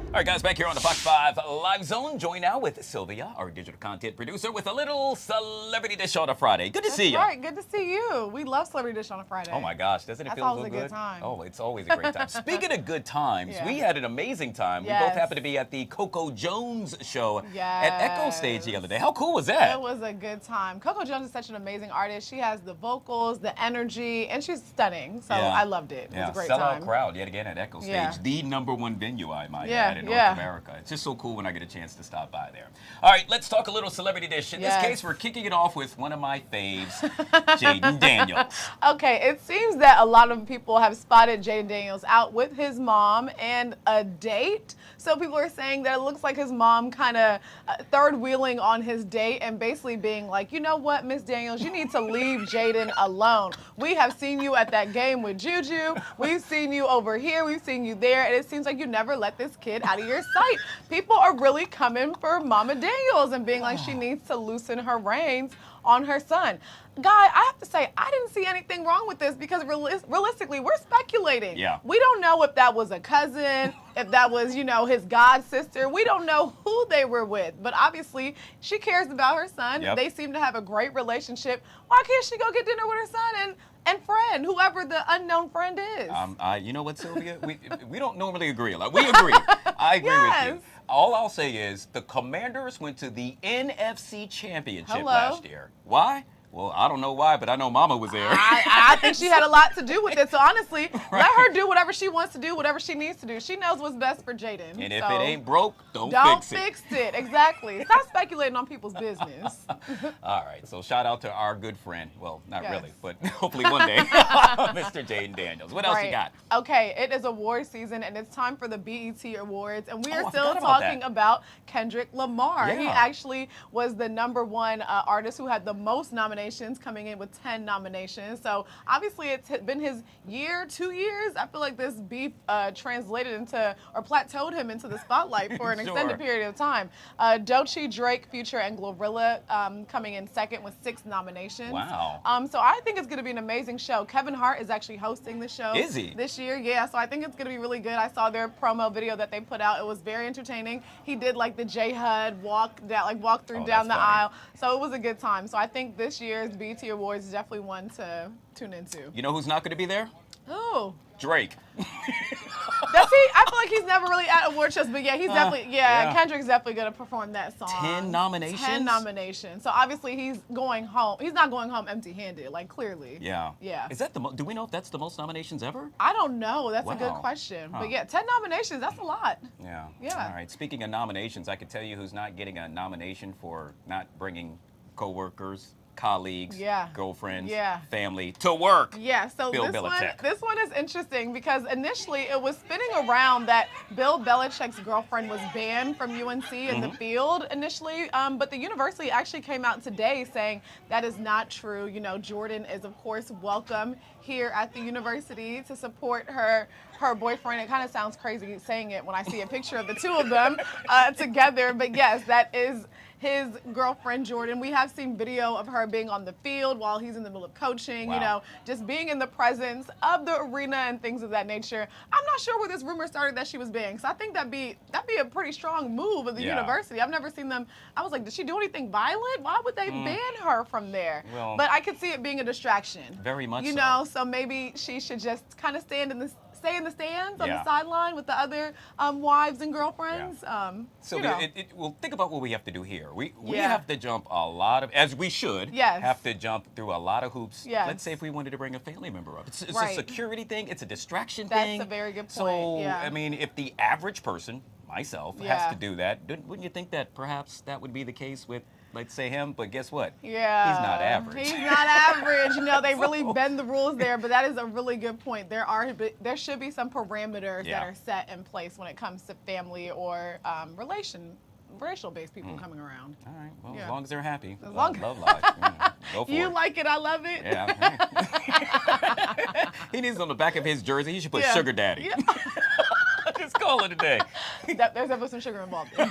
All right, guys, back here on the Fox 5 Live Zone. Join now with Sylvia, our digital content producer, with a little Celebrity Dish on a Friday. Good to see you. That's right. Good to see you. We love Celebrity Dish on a Friday. Oh, my gosh. Doesn't it That's feel so always a good time. Oh, it's always a great time. Speaking of good times, Yeah. we had an amazing time. Yes. We both happened to be at the Coco Jones show Yes. at Echo Stage the other day. How cool was that? It was a good time. Coco Jones is such an amazing artist. She has the vocals, the energy, and she's stunning. So Yeah. I loved it. It was a great sellout time. crowd yet again at Echo Stage, Yeah. the #1 venue, I might Yeah, add, in North yeah. America. It's just so cool when I get a chance to stop by there. All right, let's talk a little Celebrity Dish. In Yes. this case, we're kicking it off with one of my faves, Jaden Daniels. Okay, it seems that a lot of people have spotted Jaden Daniels out with his mom and a date. So people are saying that it looks like his mom kind of third wheeling on his date and basically being like, you know what, Miss Daniels, you need to leave Jaden alone. We have seen you at that game with Juju. We've seen you over here. We've seen you there. And it seems like you never let this kid out of your sight. People are really coming for Mama Daniels and being like she needs to loosen her reins on her son. Guy, I have to say, I didn't see anything wrong with this because realistically, we're speculating. Yeah. We don't know if that was a cousin, if that was, you know, his god sister. We don't know who they were with, but obviously she cares about her son. Yep. They seem to have a great relationship. Why can't she go get dinner with her son and friend, whoever the unknown friend is? You know what, Sylvia? We don't normally agree a lot. We agree. I agree with you. Yes. All I'll say is the Commanders went to the NFC Championship Hello. last year. Why? Well, I don't know why, but I know Mama was there. I think she had a lot to do with it. So honestly, let her do whatever she wants to do, whatever she needs to do. She knows what's best for Jaden. And if So it ain't broke, don't don't fix it. fix it. Exactly. Stop speculating on people's business. All right, so shout out to our good friend. Well, not Yes. really, but hopefully one day, Mr. Jaden Daniels. What else you got? Okay, it is award season and it's time for the BET Awards, and we Oh, are I still forgot about talking that. about Kendrick Lamar. He Yeah. actually was the #1 artist who had the most nominations, coming in with 10 nominations. So obviously it's been his year, 2 years. I feel like this beef translated into or plateaued him into the spotlight for an Sure. extended period of time. Doechii, Drake, Future, and Glorilla coming in second with 6 nominations. Wow. So I think it's going to be an amazing show. Kevin Hart is actually hosting the show. Is he? This year, yeah. So I think it's going to be really good. I saw their promo video that they put out. It was very entertaining. He did like the J HUD walk through Oh, down that's the funny. aisle. So it was a good time. So I think this year's BET Awards is definitely one to tune into. You know who's not going to be there? Who? Drake. Does he? I feel like he's never really at award shows, but yeah, he's definitely, yeah. Kendrick's definitely going to perform that song. 10 nominations? 10 nominations. So obviously he's going home. He's not going home empty-handed, like clearly. Yeah. Yeah. Is that do we know if that's the most nominations ever? I don't know. That's a good Wow. question. Huh. But yeah, 10 nominations, that's a lot. Yeah. Yeah. All right. Speaking of nominations, I can tell you who's not getting a nomination for not bringing coworkers, colleagues, Yeah. girlfriends, Yeah. family to work. Yeah, so Bill this Belichick. one is interesting because initially it was spinning around that Bill Belichick's girlfriend was banned from UNC in the field initially, but the university actually came out today saying that is not true. You know, Jordan is of course welcome here at the university to support her boyfriend. It kind of sounds crazy saying it when I see a picture of the two of them together, but yes, that is his girlfriend Jordan. We have seen video of her being on the field while he's in the middle of coaching, you Wow. know, just being in the presence of the arena and things of that nature. I'm not sure where this rumor started that she was banned, so I think that'd be a pretty strong move of the Yeah. university. I've never seen them. I was like, did she do anything violent? Why would they ban her from there? Well, but I could see it being a distraction. Very much You so. know, so maybe she should just kind of stay in the stands on Yeah. the sideline with the other wives and girlfriends. So you know. well, think about what we have to do here. We Yeah. have to jump a lot of, as we should, Yes. have to jump through a lot of hoops. Yes. Let's say if we wanted to bring a family member up. It's Right. a security thing. It's a distraction That's thing. a very good So, point, yeah. I mean, if the average person, myself, has Yeah. to do that, wouldn't you think that perhaps that would be the case with, let's say, him? But guess what? Yeah. He's not average. He's not average. You know, they really bend the rules there, but that is a really good point. There should be some parameters Yeah. that are set in place when it comes to family or racial-based people coming around. All right. Well, Yeah. as long as they're happy. As Love, long- love life. Yeah. Go for You it. like it, I love it. Yeah. He needs on the back of his jersey. He should put Yeah. Sugar Daddy. Yeah. Just call it a day. There's definitely some sugar involved. All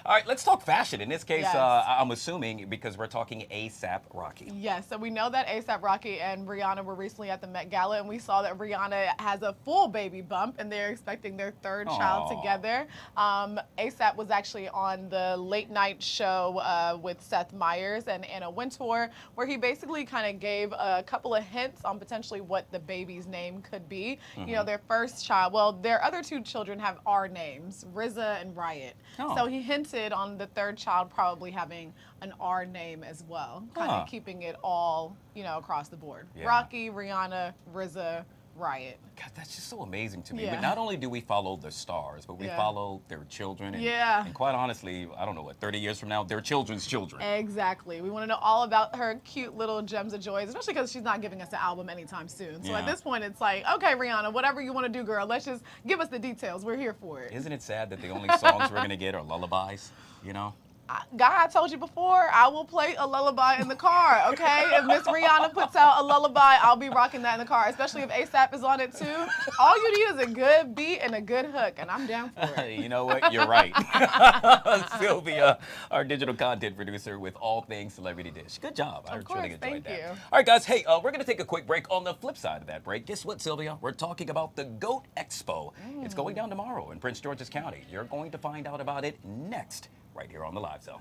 right, let's talk fashion. In this case, Yes. I'm assuming because we're talking ASAP Rocky. Yes, so we know that A$AP Rocky and Rihanna were recently at the Met Gala, and we saw that Rihanna has a full baby bump, and they're expecting their third child Aw. together. A$AP was actually on the late night show with Seth Meyers and Anna Wintour, where he basically kind of gave a couple of hints on potentially what the baby's name could be. You know, their first child, well, their other two children have R names, RZA and Riot. Oh. So he hinted on the third child probably having an R name as well, kind Huh. of keeping it all, you know, across the board. Yeah. Rocky, Rihanna, RZA, Riot. God, that's just so amazing to me. Yeah. But not only do we follow the stars, but we Yeah. follow their children. And, Yeah. and quite honestly, I don't know, what, 30 years from now, their children's children. Exactly. We want to know all about her cute little gems of joys, especially because she's not giving us an album anytime soon. So Yeah. at this point, it's like, okay, Rihanna, whatever you want to do, girl, let's just give us the details. We're here for it. Isn't it sad that the only songs we're going to get are lullabies, you know? Guy, I told you before, I will play a lullaby in the car, okay? If Miss Rihanna puts out a lullaby, I'll be rocking that in the car, especially if A$AP is on it too. All you need is a good beat and a good hook, and I'm down for it. You know what? You're right. Sylvia, our digital content producer with all things Celebrity Dish. Good job. I Of course, truly enjoyed thank that. you. All right, guys. Hey, we're going to take a quick break. On the flip side of that break, guess what, Sylvia? We're talking about the GO.AT EXPO. It's going down tomorrow in Prince George's County. You're going to find out about it next, right here on the Live Zone.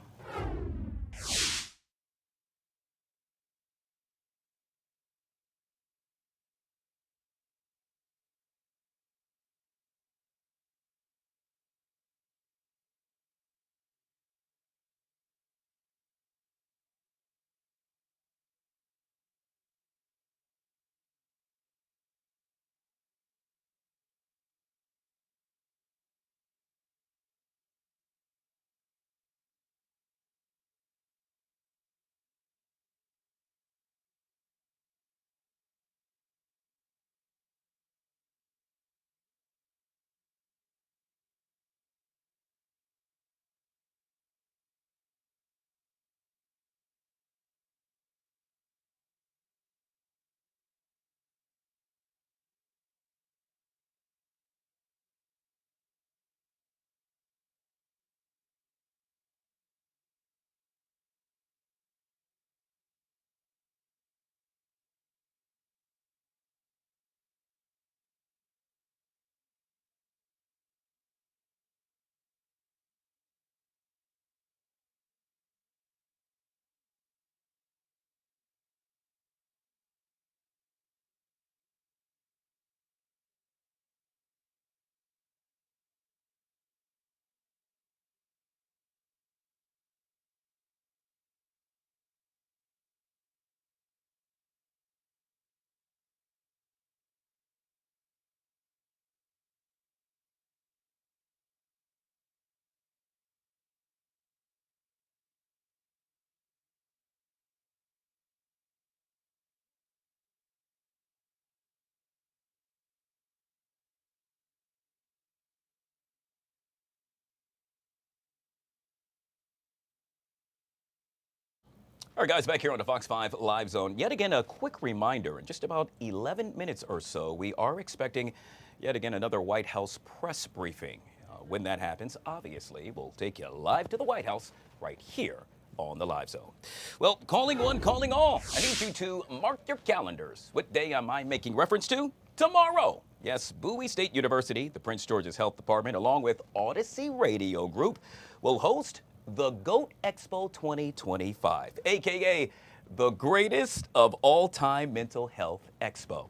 All right, guys, back here on the Fox 5 Live Zone. Yet again, a quick reminder. In just about 11 minutes or so, we are expecting yet again another White House press briefing. When that happens, obviously, we'll take you live to the White House right here on the Live Zone. Well, calling one, calling all. I need you to mark your calendars. What day am I making reference to? Tomorrow. Yes, Bowie State University, the Prince George's Health Department, along with Odyssey Radio Group, will host the GO.AT EXPO 2025, aka the greatest of all time mental health expo.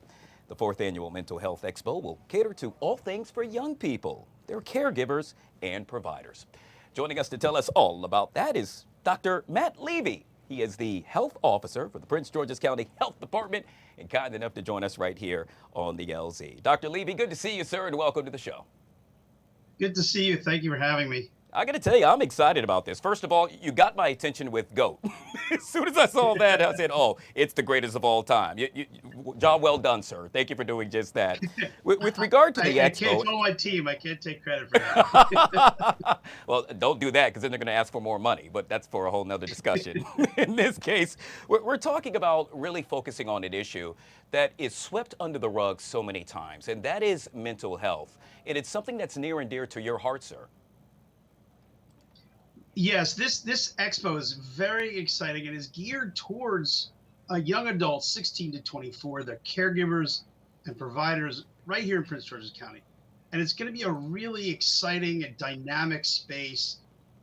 The fourth annual Mental Health Expo will cater to all things for young people, their caregivers, and providers. Joining us to tell us all about that is Dr. Matt Levy. He is the health officer for the Prince George's County Health Department and kind enough to join us right here on the LZ. Dr. Levy, good to see you, sir, and welcome to the show. Good to see you. Thank you for having me. I got to tell you, I'm excited about this. First of all, you got my attention with GOAT. As soon as I saw that, I said, oh, it's the greatest of all time. Job well done, sir. Thank you for doing just that. With regard to the I expo. can't call my team. I can't take credit for that. Well, don't do that because then they're going to ask for more money, but that's for a whole nother discussion. In this case, we're talking about really focusing on an issue that is swept under the rug so many times, and that is mental health. And it's something that's near and dear to your heart, sir. Yes, this expo is very exciting and is geared towards young adults 16 to 24, the caregivers and providers right here in Prince George's County. And it's going to be a really exciting and dynamic space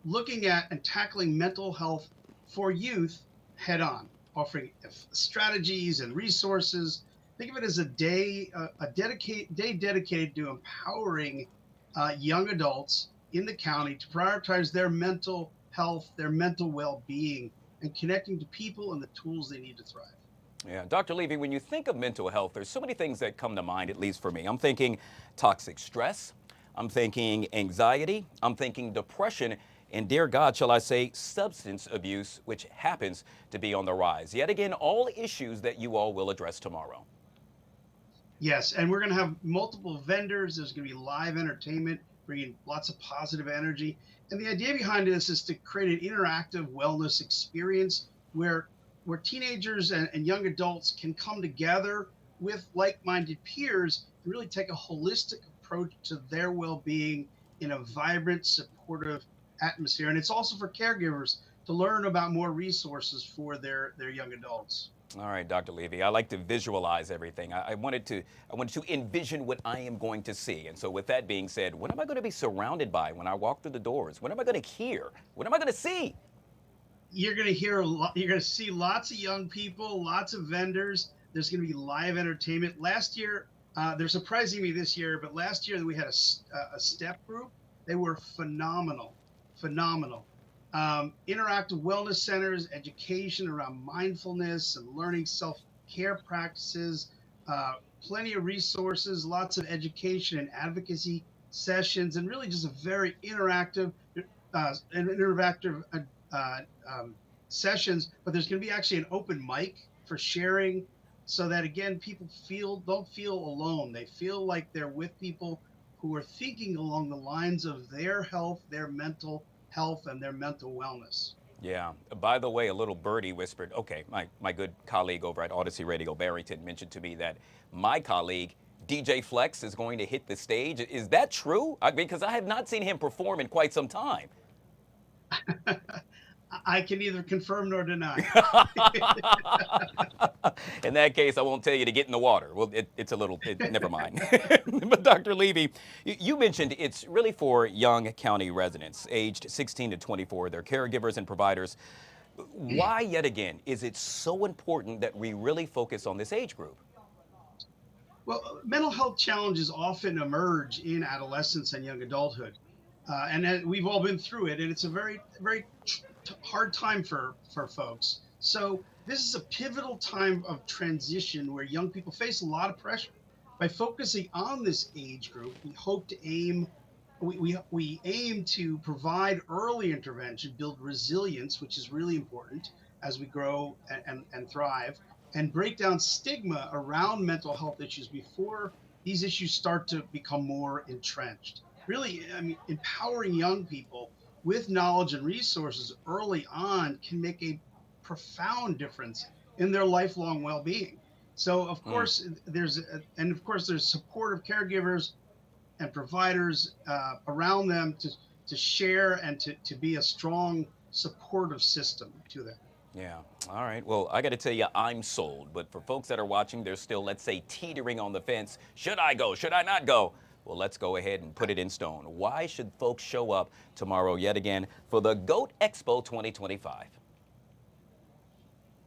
looking at and tackling mental health for youth head on, offering strategies and resources. Think of it as a day dedicated to empowering young adults in the county to prioritize their mental health, their mental well-being, and connecting to people and the tools they need to thrive. Yeah, Dr. Levy, when you think of mental health, there's so many things that come to mind, at least for me. I'm thinking toxic stress, I'm thinking anxiety, I'm thinking depression, and dear God, shall I say, substance abuse, which happens to be on the rise. Yet again, all issues that you all will address tomorrow. Yes, and we're going to have multiple vendors. There's going to be live entertainment, bringing lots of positive energy. And the idea behind this is to create an interactive wellness experience where teenagers and young adults can come together with like-minded peers and really take a holistic approach to their well-being in a vibrant, supportive atmosphere. And it's also for caregivers to learn about more resources for their young adults. All right, Dr. Levy, I like to visualize everything. I wanted to envision what I am going to see. And so with that being said, what am I going to be surrounded by when I walk through the doors? What am I going to hear? What am I going to see? You're going to hear a lot. You're going to see lots of young people, lots of vendors. There's going to be live entertainment. Last year, they're surprising me this year, but last year we had a step group. They were phenomenal. Interactive wellness centers, education around mindfulness and learning self-care practices, plenty of resources, lots of education and advocacy sessions, and really just a very interactive sessions. But there's going to be actually an open mic for sharing, so that again, people don't feel alone. They feel like they're with people who are thinking along the lines of their health, their mental health, and their mental wellness. Yeah. By the way, a little birdie whispered, okay, my good colleague over at Odyssey Radio, Barrington, mentioned to me that my colleague, DJ Flex, is going to hit the stage. Is that true? Because I have not seen him perform in quite some time. I can neither confirm nor deny. In that case, I won't tell you to get in the water. Well, it's a little, never mind. But Dr. Levy, you mentioned it's really for young county residents, aged 16 to 24, their caregivers and providers. Why, yet again, is it so important that we really focus on this age group? Well, mental health challenges often emerge in adolescence and young adulthood. And we've all been through it, and it's a very, very hard time for folks. So this is a pivotal time of transition where young people face a lot of pressure. By focusing on this age group, we hope to we aim to provide early intervention, build resilience, which is really important as we grow and thrive, and break down stigma around mental health issues before these issues start to become more entrenched. Really, I mean, empowering young people with knowledge and resources early on can make a profound difference in their lifelong well-being. So of course there's supportive caregivers and providers around them to share and to be a strong supportive system to them. Yeah. All right. Well, I got to tell you, I'm sold. But for folks that are watching, they're still, let's say, teetering on the fence. Should I go? Should I not go? Well, let's go ahead and put it in stone. Why should folks show up tomorrow yet again for the GOAT Expo 2025?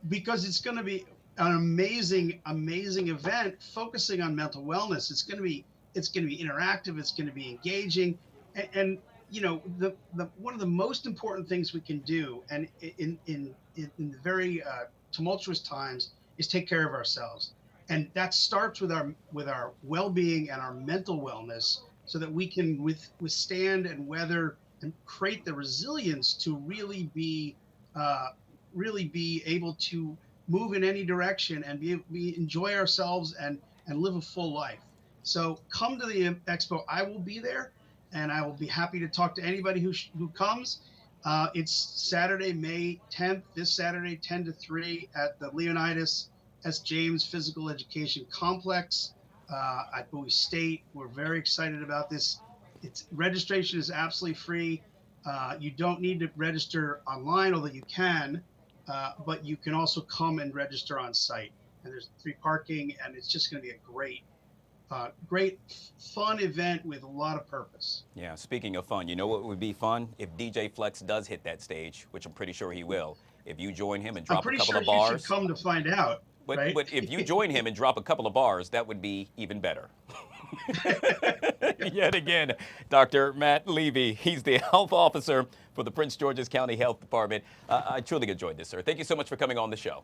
Because it's going to be an amazing event focusing on mental wellness. It's going to be interactive. It's going to be engaging, and you know, the one of the most important things we can do, and in the very tumultuous times, is take care of ourselves. And that starts with our well-being and our mental wellness, so that we can withstand and weather and create the resilience to really be able to move in any direction and enjoy ourselves and live a full life. So come to the expo. I will be there, and I will be happy to talk to anybody who comes. It's Saturday, May 10th, this Saturday, 10 to 3 at the Leonidas S. James Physical Education Complex at Bowie State. We're very excited about this. Registration is absolutely free. You don't need to register online, although you can, but you can also come and register on site. And there's free parking, and it's just going to be a great, fun event with a lot of purpose. Yeah, speaking of fun, you know what would be fun? If DJ Flex does hit that stage, which I'm pretty sure he will. If you join him and drop a couple of bars. You should come to find out. But, right? but if you join him and drop a couple of bars, that would be even better. Yet again, Dr. Matt Levy, he's the health officer for the Prince George's County Health Department. I truly enjoyed this, sir. Thank you so much for coming on the show.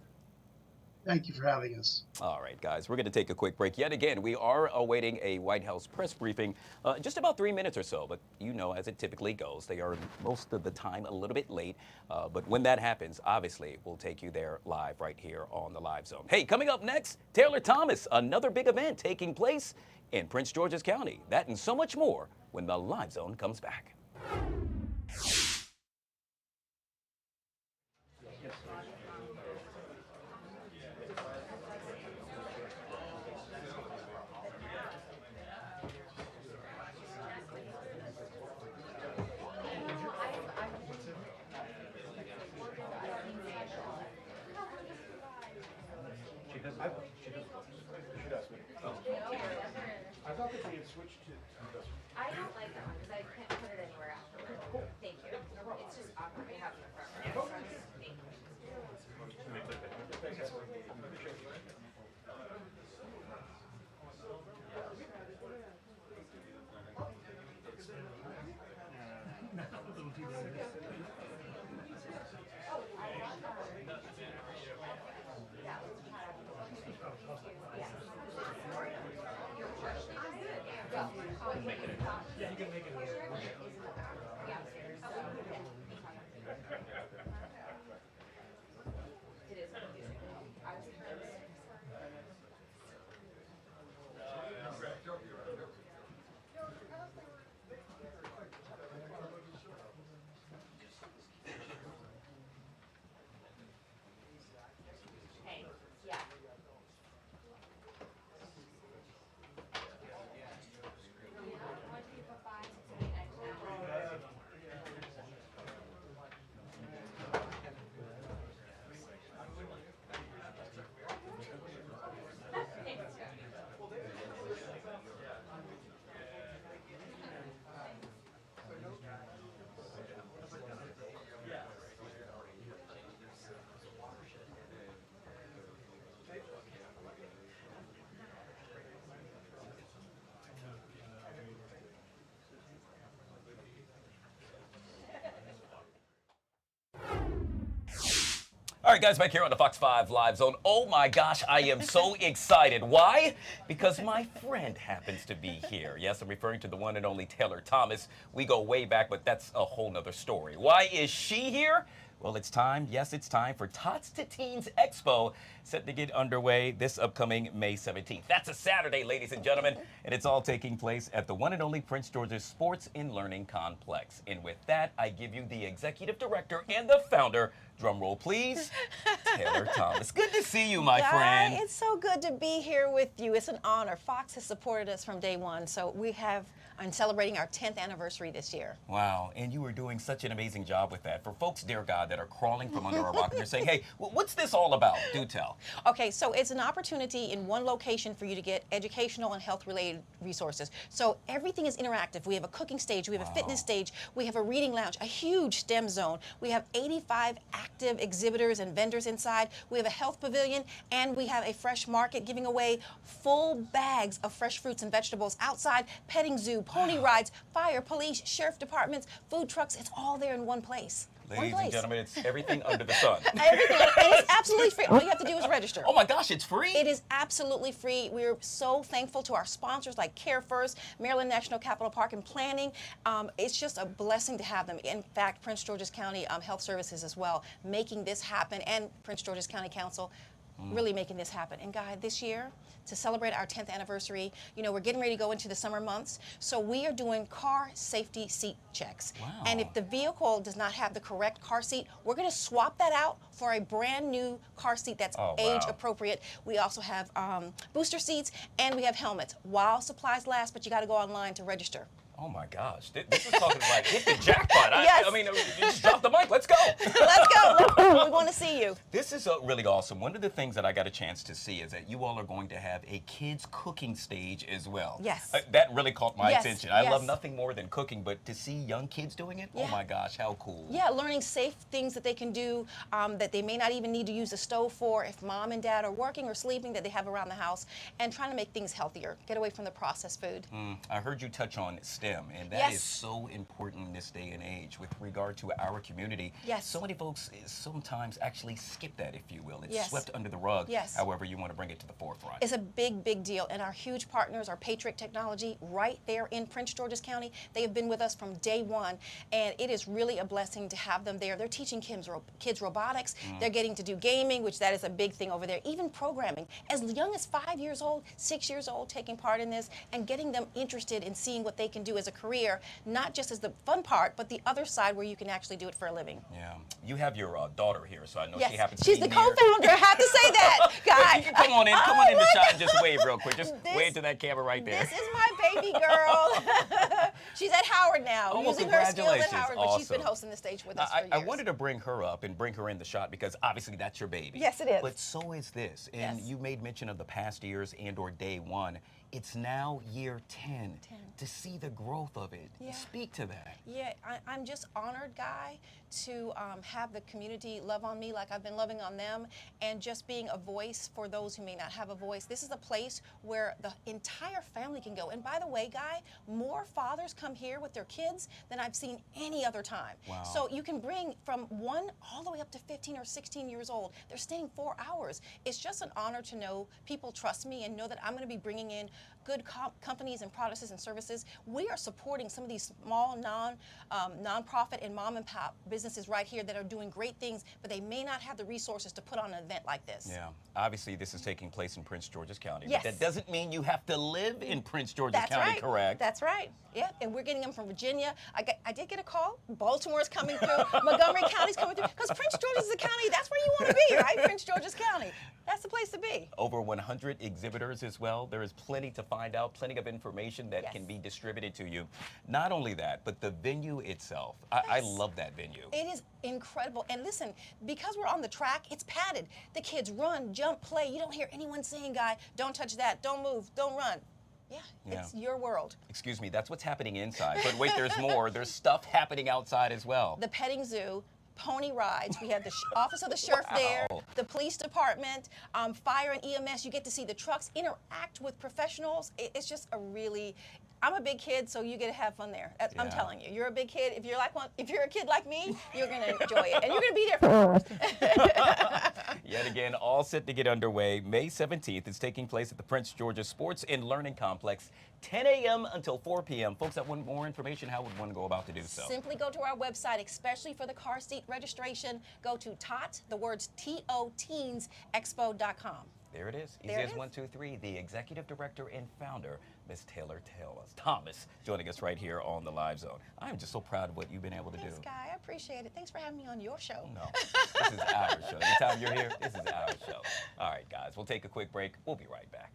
Thank you for having us. All right, guys, we're going to take a quick break. Yet again, we are awaiting a White House press briefing, just about 3 minutes or so. But you know, as it typically goes, they are most of the time a little bit late. But when that happens, obviously, we'll take you there live right here on the Live Zone. Hey, coming up next, Taylor Thomas, another big event taking place in Prince George's County. That and so much more when the Live Zone comes back. I thought that they had switched to. I don't like that one because I can't put it anywhere afterwards. Cool. Thank you. It's just awkward. We have it forever. Thank you. All right, guys, back here on the Fox 5 Live Zone. Oh my gosh, I am so excited. Why? Because my friend happens to be here. Yes, I'm referring to the one and only Taylor Thomas. We go way back, but that's a whole nother story. Why is she here? Well, it's time, yes, it's time for TOTS to Teens Expo, set to get underway this upcoming May 17th. That's a Saturday, ladies and gentlemen, and it's all taking place at the one and only Prince George's Sports and Learning Complex. And with that, I give you the executive director and the founder, drum roll please, Taylor Thomas. Good to see you, my friend. It's so good to be here with you. It's an honor. Fox has supported us from day one, so I'm celebrating our 10th anniversary this year. Wow, and you are doing such an amazing job with that. For folks, dear God, that are crawling from under a rock and they're saying, hey, what's this all about? Do tell. Okay, so it's an opportunity in one location for you to get educational and health-related resources. So everything is interactive. We have a cooking stage, we have a fitness stage, we have a reading lounge, a huge STEM zone. We have 85 active exhibitors and vendors inside. We have a health pavilion, and we have a fresh market giving away full bags of fresh fruits and vegetables outside, petting zoo, pony rides, fire, police, sheriff departments, food trucks. It's all there in one place. Ladies place. and gentlemen, it's everything under the sun. Everything, and it's absolutely free. All you have to do is register. Oh my gosh, it's free? It is absolutely free. We're so thankful to our sponsors like Care First, Maryland National Capital Park and Planning. It's just a blessing to have them. In fact, Prince George's County Health Services as well, making this happen, and Prince George's County Council really making this happen. And Guy, this year, to celebrate our 10th anniversary, you know, we're getting ready to go into the summer months, so we are doing car safety seat checks. Wow. And if the vehicle does not have the correct car seat, we're going to swap that out for a brand new car seat that's age appropriate. We also have booster seats, and we have helmets while supplies last, but you got to go online to register. Oh my gosh, this is talking like hit the jackpot. Yes. I mean, you just dropped the mic. Let's go. Let's go. We want to see you. This is really awesome. One of the things that I got a chance to see is that you all are going to have a kids cooking stage as well. Yes. That really caught my attention. I love yes. nothing more than cooking, but to see young kids doing it, oh my gosh, how cool. Yeah, learning safe things that they can do that they may not even need to use a stove for if mom and dad are working or sleeping, that they have around the house, and trying to make things healthier, get away from the processed food. I heard you touch on STEM, and that is so important in this day and age with regard to our community. Yes. So many folks sometimes actually skip that, if you will. It's Yes. swept under the rug. Yes. However, you want to bring it to the forefront. It's a big, big deal. And our huge partners are Patriot Technology right there in Prince George's County. They have been with us from day one, and it is really a blessing to have them there. They're teaching kids robotics. They're getting to do gaming, which that is a big thing over there. Even programming. As young as 5 years old, 6 years old, taking part in this and getting them interested in seeing what they can do as a career, not just as the fun part, but the other side where you can actually do it for a living. Yeah. You have your daughter here, so I know Yes, she happens to she's be the near. co-founder. I have to say that, Guy. You can come on in. Come on in the shot and just wave real quick. Just This- wave to that camera right there. This is my baby girl. She's at Howard now, Oh, using her skills at congratulations. Howard, but she's been Awesome. hosting the stage with us for years. I wanted to bring her up and bring her in the shot because obviously that's your baby. Yes, it is. But so is this. And Yes. you made mention of the past years and or day one. It's now year 10. To see the growth of it. Yeah. Speak to that. Yeah, I'm just honored, Guy, to have the community love on me like I've been loving on them, and just being a voice for those who may not have a voice. This is a place where the entire family can go. And by the way, Guy, more fathers come here with their kids than I've seen any other time. Wow. So you can bring from 1 all the way up to 15 or 16 years old. They're staying 4 hours. It's just an honor to know people trust me and know that I'm going to be bringing in good companies and products and services. We are supporting some of these small nonprofit and mom and pop businesses right here that are doing great things, but they may not have the resources to put on an event like this. Yeah. Obviously, this is taking place in Prince George's County. Yes. But that doesn't mean you have to live in Prince George's That's County, right. correct? That's right. Yeah, and we're getting them from Virginia. I did get a call. Baltimore's coming through. Montgomery County's coming through. Because Prince George's is a county. That's where you want to be, right? Prince George's County. That's the place to be. Over 100 exhibitors as well. There is plenty to find out, plenty of information that can be distributed to you. Not only that, but the venue itself. I love that venue. It is incredible. And listen, because we're on the track, it's padded. The kids run, jump, play. You don't hear anyone saying, Guy, don't touch that, don't move, don't run. Yeah, it's your world. Excuse me, that's what's happening inside. But wait, there's more. There's stuff happening outside as well. The petting zoo, pony rides. We have the office of the sheriff there, the police department, fire and EMS. You get to see the trucks interact with professionals. It's just a really, I'm a big kid, so you get to have fun there. I'm telling you, you're a big kid. If you're like one, if you're a kid like me, you're gonna enjoy it, and you're gonna be there for hours. Yet again, all set to get underway. May 17th. It's taking place at the Prince George's Sports and Learning Complex, 10 a.m. until 4 p.m. Folks that want more information, how would one go about to do so? Simply go to our website, especially for the car seat registration. Go to TOTS, the words TOTS, expo.com. There it is. Easy There it as is. 1, 2, 3. The executive director and founder, Ms. Taylor Thomas, joining us right here on the Live Zone. I'm just so proud of what you've been able to Thanks, do. Guy. I appreciate it. Thanks for having me on your show. No, this is our show. Anytime you're here, this is our show. All right, guys, we'll take a quick break. We'll be right back.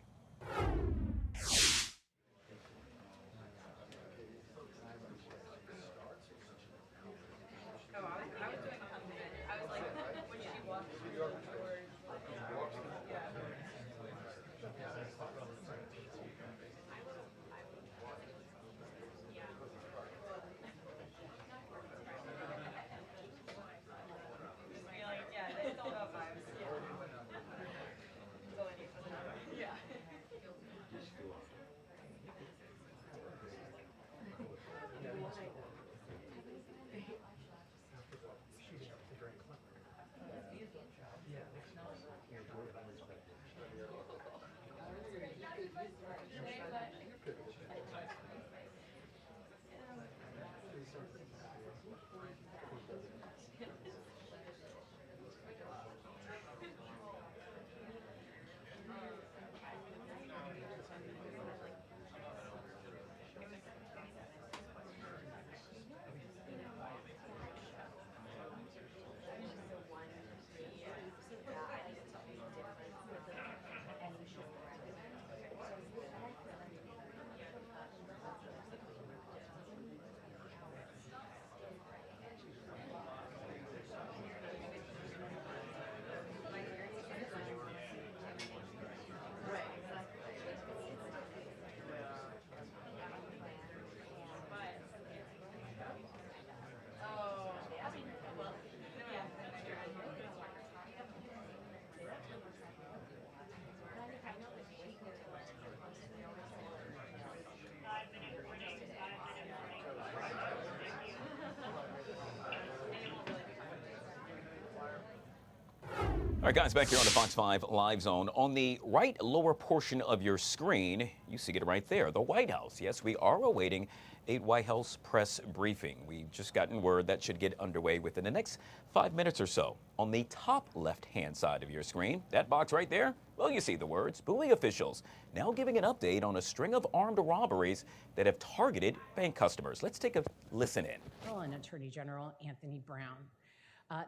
All right, guys, back here on the Fox 5 Live Zone. On the right lower portion of your screen, you see it right there, the White House. Yes, we are awaiting a White House press briefing. We've just gotten word that should get underway within the next 5 minutes or so. On the top left-hand side of your screen, that box right there, well, you see the words, BOWIE officials now giving an update on a string of armed robberies that have targeted bank customers. Let's take a listen in. And Attorney General Anthony Brown.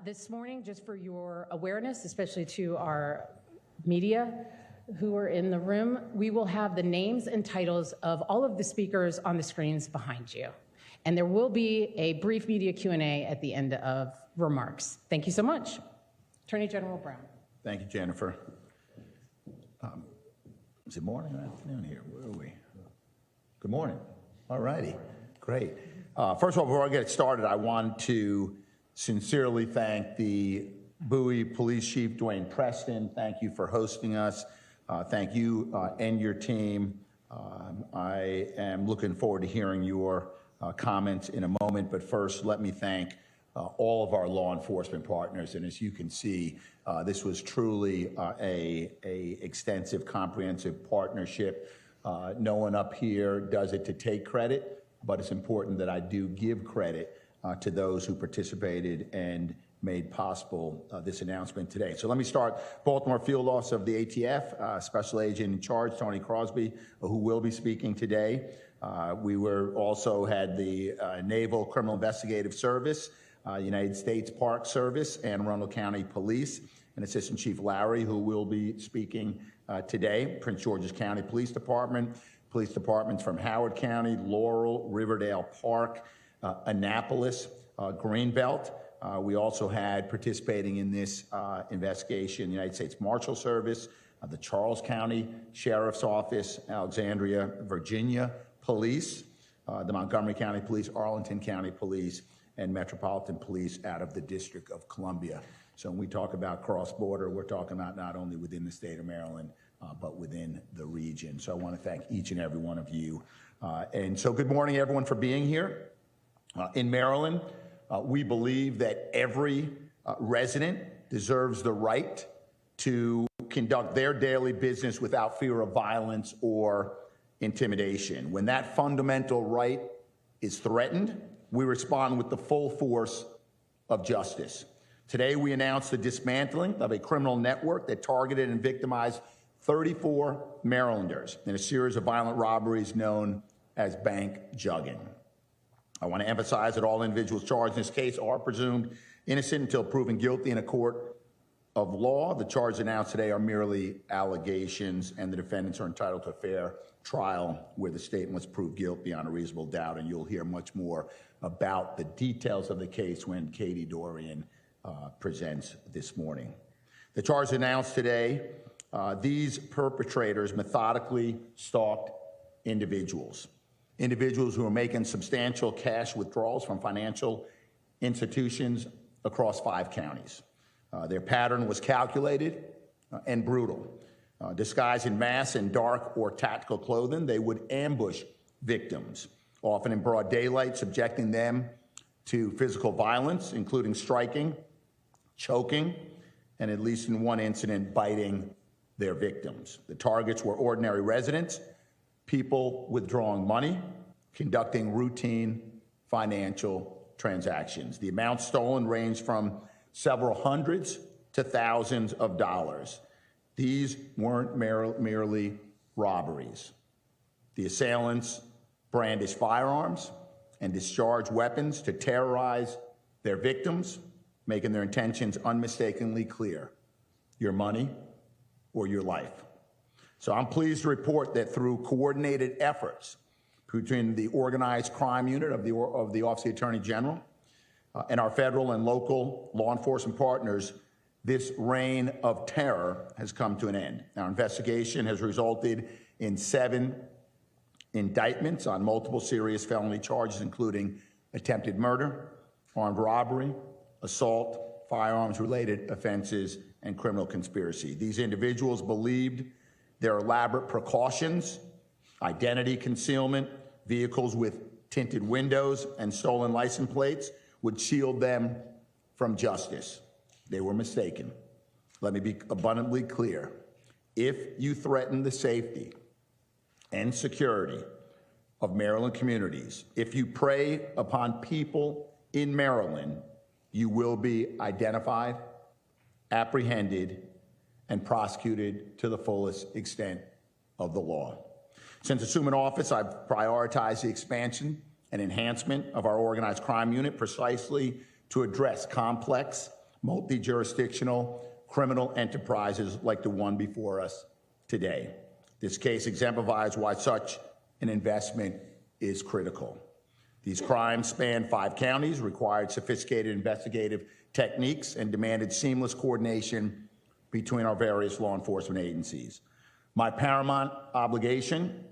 This morning, just for your awareness, especially to our media who are in the room, we will have the names and titles of all of the speakers on the screens behind you. And there will be a brief media Q&A at the end of remarks. Thank you so much. Attorney General Brown. Thank you, Jennifer. Is it morning or afternoon here? Where are we? Good morning. All righty. Great. First of all, before I get started, I want to sincerely thank the BOWIE Police Chief, Dwayne Preston. Thank you for hosting us. Thank you and your team. I am looking forward to hearing your comments in a moment, but first let me thank all of our law enforcement partners. And as you can see, this was truly a extensive, comprehensive partnership. No one up here does it to take credit, but it's important that I do give credit to those who participated and made possible this announcement today. So let me start. Baltimore Field Office of the ATF, Special Agent in Charge, Tony Crosby, who will be speaking today. We also had the Naval Criminal Investigative Service, United States Park Service, and Arundel County Police, and Assistant Chief Lowry, who will be speaking today. Prince George's County Police Department, police departments from Howard County, Laurel, Riverdale Park, Annapolis, Greenbelt. We also had participating in this investigation, the United States Marshal Service, the Charles County Sheriff's Office, Alexandria, Virginia Police, the Montgomery County Police, Arlington County Police, and Metropolitan Police out of the District of Columbia. So when we talk about cross-border, we're talking about not only within the state of Maryland, but within the region. So I want to thank each and every one of you. And so good morning, everyone, for being here. In Maryland, we believe that every resident deserves the right to conduct their daily business without fear of violence or intimidation. When that fundamental right is threatened, we respond with the full force of justice. Today, we announced the dismantling of a criminal network that targeted and victimized 34 Marylanders in a series of violent robberies known as bank jugging. I want to emphasize that all individuals charged in this case are presumed innocent until proven guilty in a court of law. The charges announced today are merely allegations, and the defendants are entitled to a fair trial where the state must prove guilt beyond a reasonable doubt, and you'll hear much more about the details of the case when Katie Dorian presents this morning. The charges announced today, these perpetrators methodically stalked individuals who are making substantial cash withdrawals from financial institutions across 5 counties. Their pattern was calculated and brutal. Disguised in mask and dark or tactical clothing, they would ambush victims, often in broad daylight, subjecting them to physical violence, including striking, choking, and at least in one incident, biting their victims. The targets were ordinary residents, people withdrawing money, conducting routine financial transactions. The amounts stolen ranged from several hundreds to thousands of dollars. These weren't merely robberies. The assailants brandished firearms and discharged weapons to terrorize their victims, making their intentions unmistakably clear: your money or your life. So I'm pleased to report that through coordinated efforts between the organized crime unit of the Office of the Attorney General and our federal and local law enforcement partners, this reign of terror has come to an end. Our investigation has resulted in 7 indictments on multiple serious felony charges, including attempted murder, armed robbery, assault, firearms-related offenses, and criminal conspiracy. These individuals believed their elaborate precautions, identity concealment, vehicles with tinted windows, and stolen license plates would shield them from justice. They were mistaken. let me be abundantly clear. If you threaten the safety and security of Maryland communities, if you prey upon people in Maryland, you will be identified, apprehended, and prosecuted to the fullest extent of the law. Since assuming office, I've prioritized the expansion and enhancement of our organized crime unit precisely to address complex, multi-jurisdictional criminal enterprises like the one before us today. This case exemplifies why such an investment is critical. These crimes spanned 5 counties, required sophisticated investigative techniques, and demanded seamless coordination between our various law enforcement agencies. My paramount obligation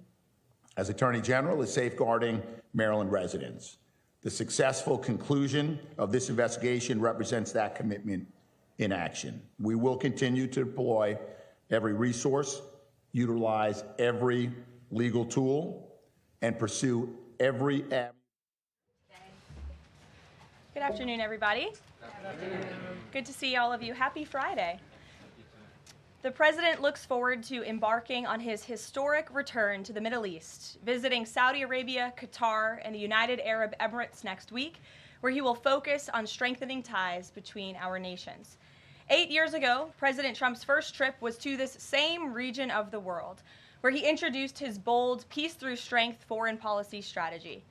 as Attorney General is safeguarding Maryland residents. The successful conclusion of this investigation represents that commitment in action. We will continue to deploy every resource, utilize every legal tool, and pursue every avenue. Good afternoon, everybody. Good to see all of you. Happy Friday. The President looks forward to embarking on his historic return to the Middle East, visiting Saudi Arabia, Qatar, and the United Arab Emirates next week, where he will focus on strengthening ties between our nations. 8 years ago, President Trump's first trip was to this same region of the world, where he introduced his bold peace through strength foreign policy strategy.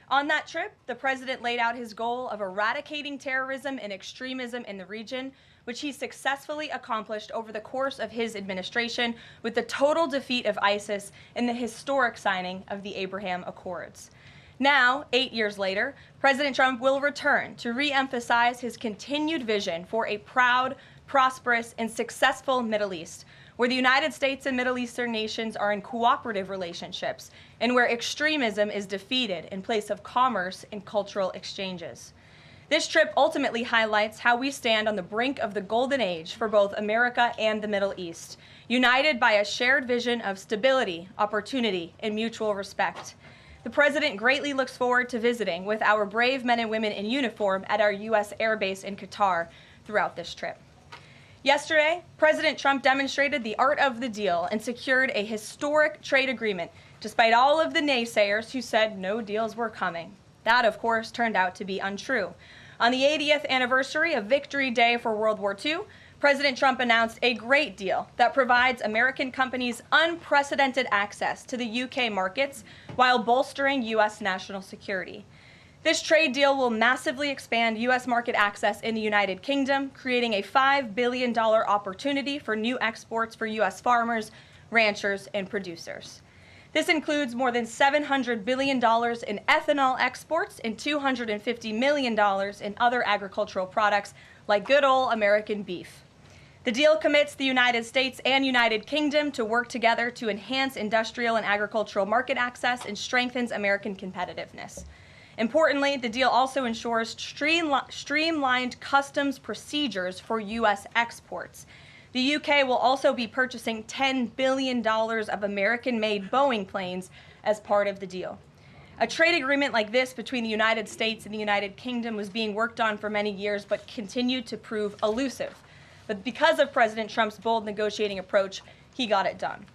On that trip, the President laid out his goal of eradicating terrorism and extremism in the region, which he successfully accomplished over the course of his administration with the total defeat of ISIS and the historic signing of the Abraham Accords. Now, 8 years later, President Trump will return to re-emphasize his continued vision for a proud, prosperous, and successful Middle East, where the United States and Middle Eastern nations are in cooperative relationships, and where extremism is defeated in place of commerce and cultural exchanges. This trip ultimately highlights how we stand on the brink of the golden age for both America and the Middle East, united by a shared vision of stability, opportunity, and mutual respect. The President greatly looks forward to visiting with our brave men and women in uniform at our U.S. Air Base in Qatar throughout this trip. Yesterday, President Trump demonstrated the art of the deal and secured a historic trade agreement, despite all of the naysayers who said no deals were coming. That, of course, turned out to be untrue. On the 80th anniversary of Victory Day for World War II, President Trump announced a great deal that provides American companies unprecedented access to the UK markets while bolstering U.S. national security. This trade deal will massively expand U.S. market access in the United Kingdom, creating a $5 billion opportunity for new exports for U.S. farmers, ranchers, and producers. This includes more than $700 billion in ethanol exports and $250 million in other agricultural products like good old American beef. The deal commits the United States and United Kingdom to work together to enhance industrial and agricultural market access and strengthens American competitiveness. Importantly, the deal also ensures streamlined customs procedures for U.S. exports. The UK will also be purchasing $10 billion of American-made Boeing planes as part of the deal. A trade agreement like this between the United States and the United Kingdom was being worked on for many years, but continued to prove elusive. But because of President Trump's bold negotiating approach, he got it done.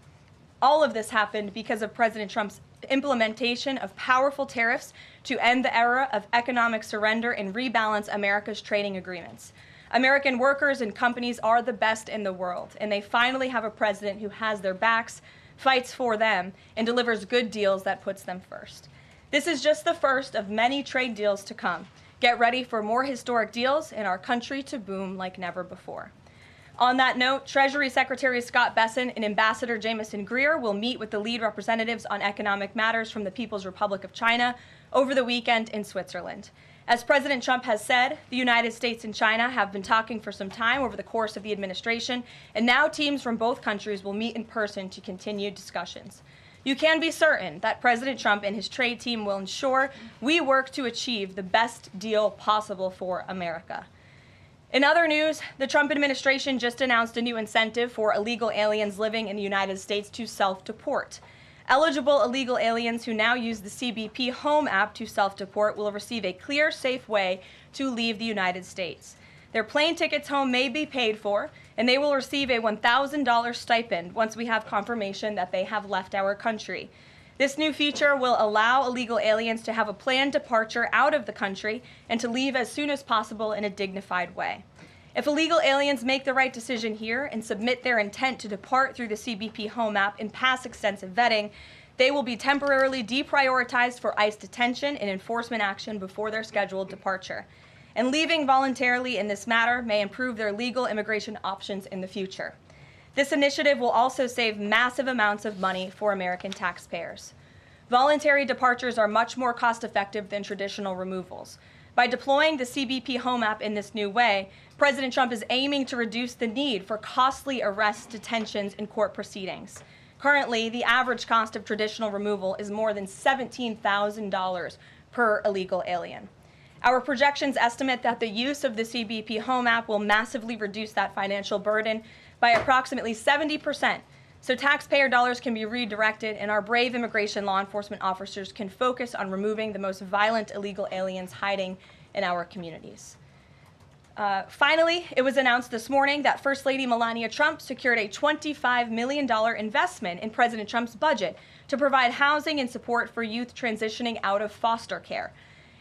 All of this happened because of President Trump's implementation of powerful tariffs to end the era of economic surrender and rebalance America's trading agreements. American workers and companies are the best in the world, and they finally have a president who has their backs, fights for them, and delivers good deals that puts them first. This is just the first of many trade deals to come. Get ready for more historic deals and our country to boom like never before. On that note, Treasury Secretary Scott Bessent and Ambassador Jamieson Greer will meet with the lead representatives on economic matters from the People's Republic of China over the weekend in Switzerland. As President Trump has said, the United States and China have been talking for some time over the course of the administration, and now teams from both countries will meet in person to continue discussions. You can be certain that President Trump and his trade team will ensure we work to achieve the best deal possible for America. In other news, the Trump administration just announced a new incentive for illegal aliens living in the United States to self-deport. Eligible illegal aliens who now use the CBP Home app to self-deport will receive a clear, safe way to leave the United States. Their plane tickets home may be paid for, and they will receive a $1,000 stipend once we have confirmation that they have left our country. This new feature will allow illegal aliens to have a planned departure out of the country and to leave as soon as possible in a dignified way. If illegal aliens make the right decision here and submit their intent to depart through the CBP Home app and pass extensive vetting, they will be temporarily deprioritized for ICE detention and enforcement action before their scheduled departure. And leaving voluntarily in this matter may improve their legal immigration options in the future. This initiative will also save massive amounts of money for American taxpayers. Voluntary departures are much more cost-effective than traditional removals. By deploying the CBP Home app in this new way, President Trump is aiming to reduce the need for costly arrests, detentions, and court proceedings. Currently, the average cost of traditional removal is more than $17,000 per illegal alien. Our projections estimate that the use of the CBP Home app will massively reduce that financial burden by approximately 70%, so taxpayer dollars can be redirected and our brave immigration law enforcement officers can focus on removing the most violent illegal aliens hiding in our communities. Finally, it was announced this morning that First Lady Melania Trump secured a $25 million investment in President Trump's budget to provide housing and support for youth transitioning out of foster care.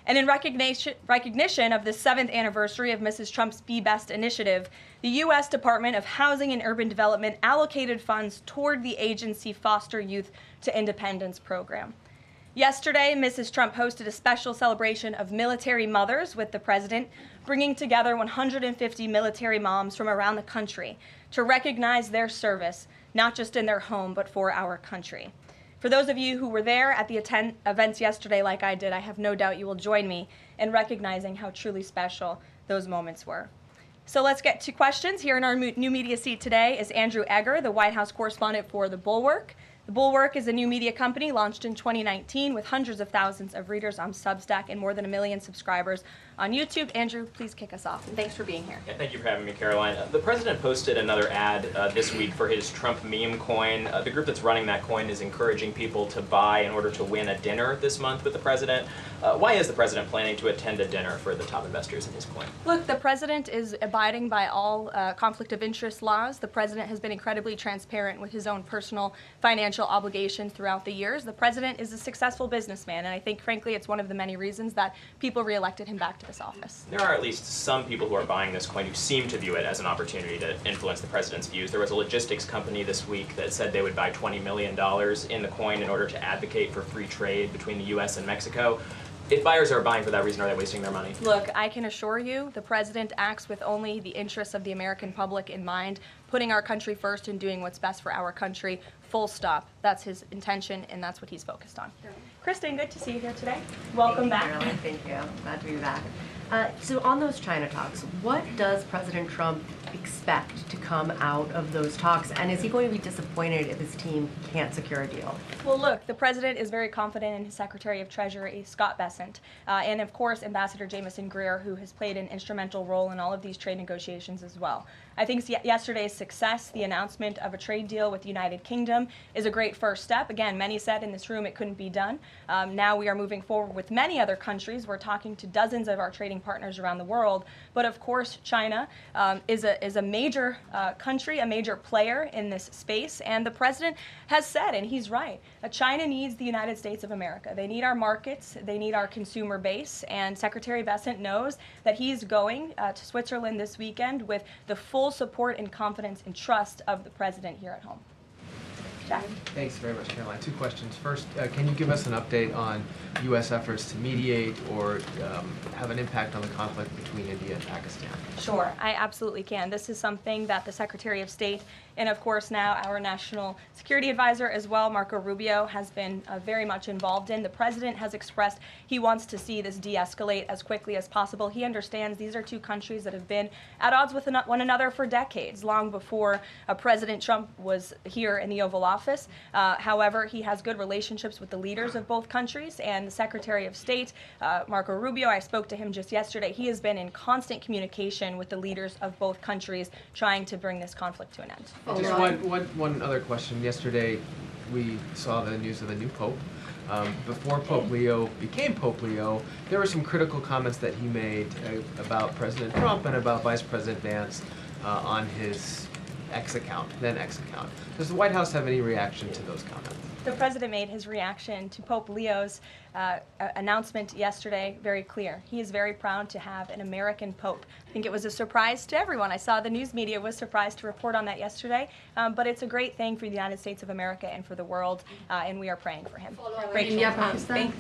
And in recognition of the 7th anniversary of Mrs. Trump's Be Best initiative, the U.S. Department of Housing and Urban Development allocated funds toward the agency Foster Youth to Independence program. Yesterday, Mrs. Trump hosted a special celebration of military mothers with the president, bringing together 150 military moms from around the country to recognize their service, not just in their home, but for our country. For those of you who were there at the events yesterday like I did, I have no doubt you will join me in recognizing how truly special those moments were. So let's get to questions. Here in our new media seat today is Andrew Egger, the White House correspondent for The Bulwark. The Bulwark is a new media company launched in 2019 with hundreds of thousands of readers on Substack and more than 1 million subscribers on YouTube. Andrew, please kick us off. And thanks for being here. Yeah, thank you for having me, Caroline. The president posted another ad this week for his Trump meme coin. The group that's running that coin is encouraging people to buy in order to win a dinner this month with the president. Why is the president planning to attend a dinner for the top investors in his coin? Look, the president is abiding by all conflict of interest laws. The president has been incredibly transparent with his own personal financial obligations throughout the years. The president is a successful businessman, and I think, frankly, it's one of the many reasons that people reelected him back to this office. There are at least some people who are buying this coin who seem to view it as an opportunity to influence the president's views. There was a logistics company this week that said they would buy $20 million in the coin in order to advocate for free trade between the U.S. and Mexico. If buyers are buying for that reason, are they wasting their money? Look, I can assure you the president acts with only the interests of the American public in mind, putting our country first and doing what's best for our country, full stop. That's his intention, and that's what he's focused on. Kristen, good to see you here today. Welcome back. Caroline. Thank you. Glad to be back. So on those China talks, what does President Trump expect to come out of those talks? And is he going to be disappointed if his team can't secure a deal? Well, look, the president is very confident in his Secretary of Treasury, Scott Bessent, and of course, Ambassador Jamieson Greer, who has played an instrumental role in all of these trade negotiations as well. I think yesterday's success, the announcement of a trade deal with the United Kingdom, is a great first step. Again, many said in this room it couldn't be done. Now we are moving forward with many other countries. We're talking to dozens of our trading partners around the world. But of course, China is a major country, a major player in this space. And the president has said, and he's right, China needs the United States of America. They need our markets. They need our consumer base. And Secretary Bessent knows that he's going to Switzerland this weekend with the full support and confidence and trust of the president here at home. Jack? Thanks very much, Caroline. Two questions. First, can you give us an update on U.S. efforts to mediate or have an impact on the conflict between India and Pakistan? Sure, I absolutely can. This is something that the Secretary of State and, of course, now our National Security Advisor as well, Marco Rubio, has been very much involved in. The president has expressed he wants to see this de-escalate as quickly as possible. He understands these are two countries that have been at odds with one another for decades, long before President Trump was here in the Oval Office. However, he has good relationships with the leaders of both countries, and the Secretary of State, Marco Rubio, I spoke to him just yesterday. He has been in constant communication with the leaders of both countries trying to bring this conflict to an end. Just one other question. Yesterday, we saw the news of the new Pope. Before Pope Leo became Pope Leo, there were some critical comments that he made about President Trump and about Vice President Vance on his X account, then X account. Does the White House have any reaction to those comments? The president made his reaction to Pope Leo's announcement yesterday very clear. He is very proud to have an American Pope. I think it was a surprise to everyone. I saw the news media was surprised to report on that yesterday, but it's a great thing for the United States of America and for the world, and we are praying for him.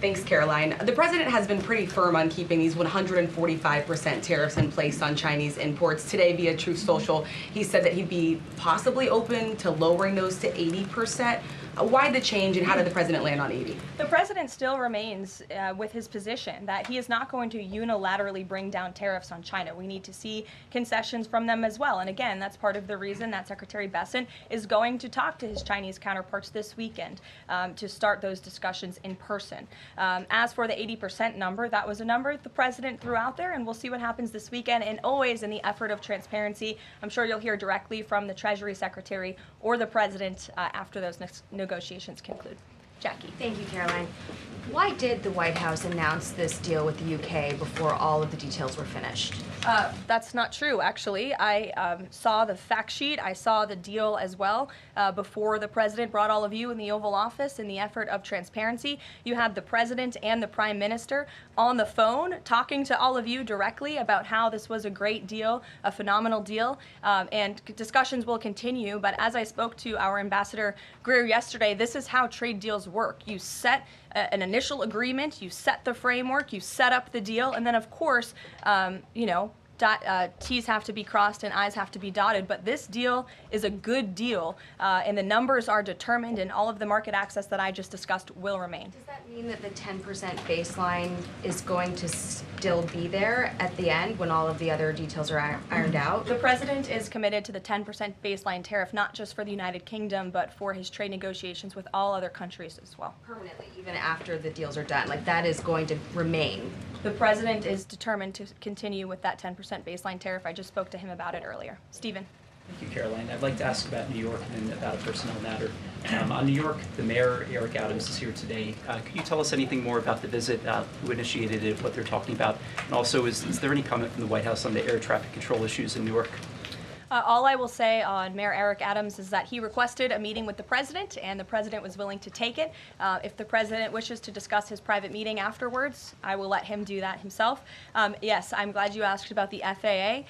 Thanks, Caroline. The president has been pretty firm on keeping these 145% tariffs in place on Chinese imports. Today, via Truth Social, he said that he'd be possibly open to lowering those to 80%. Why the change, and how did the president land on 80? The president still remains with his position that he is not going to unilaterally bring down tariffs on China. We need to see concessions from them as well. And again, that's part of the reason that Secretary Bessent is going to talk to his Chinese counterparts this weekend to start those discussions in person. As for the 80% number, that was a number the president threw out there, and we'll see what happens this weekend. And always in the effort of transparency, I'm sure you'll hear directly from the Treasury Secretary or the president after those negotiations conclude. Jackie. Thank you, Caroline. Why did the White House announce this deal with the UK before all of the details were finished? That's not true, actually. I saw the fact sheet. I saw the deal as well before the president brought all of you in the Oval Office in the effort of transparency. You had the president and the prime minister on the phone talking to all of you directly about how this was a great deal, a phenomenal deal, and discussions will continue. But as I spoke to our Ambassador Greer yesterday, this is how trade deals work. You set an initial agreement, you set the framework, you set up the deal, and then of course, you know, T's have to be crossed and I's have to be dotted, but this deal is a good deal, and the numbers are determined, and all of the market access that I just discussed will remain. Does that mean that the 10% baseline is going to still be there at the end when all of the other details are ironed out? The president is committed to the 10% baseline tariff, not just for the United Kingdom, but for his trade negotiations with all other countries as well. Permanently, even after the deals are done, like that is going to remain? The president is determined to continue with that 10% baseline tariff. I just spoke to him about it earlier. Stephen. Thank you, Caroline. I'd like to ask about New York and about a personnel matter. On New York, the mayor, Eric Adams, is here today. Could you tell us anything more about the visit, who initiated it, what they're talking about? And also, is there any comment from the White House on the air traffic control issues in Newark? All I will say on Mayor Eric Adams is that he requested a meeting with the president, and the president was willing to take it. If the president wishes to discuss his private meeting afterwards, I will let him do that himself. Yes, I'm glad you asked about the FAA.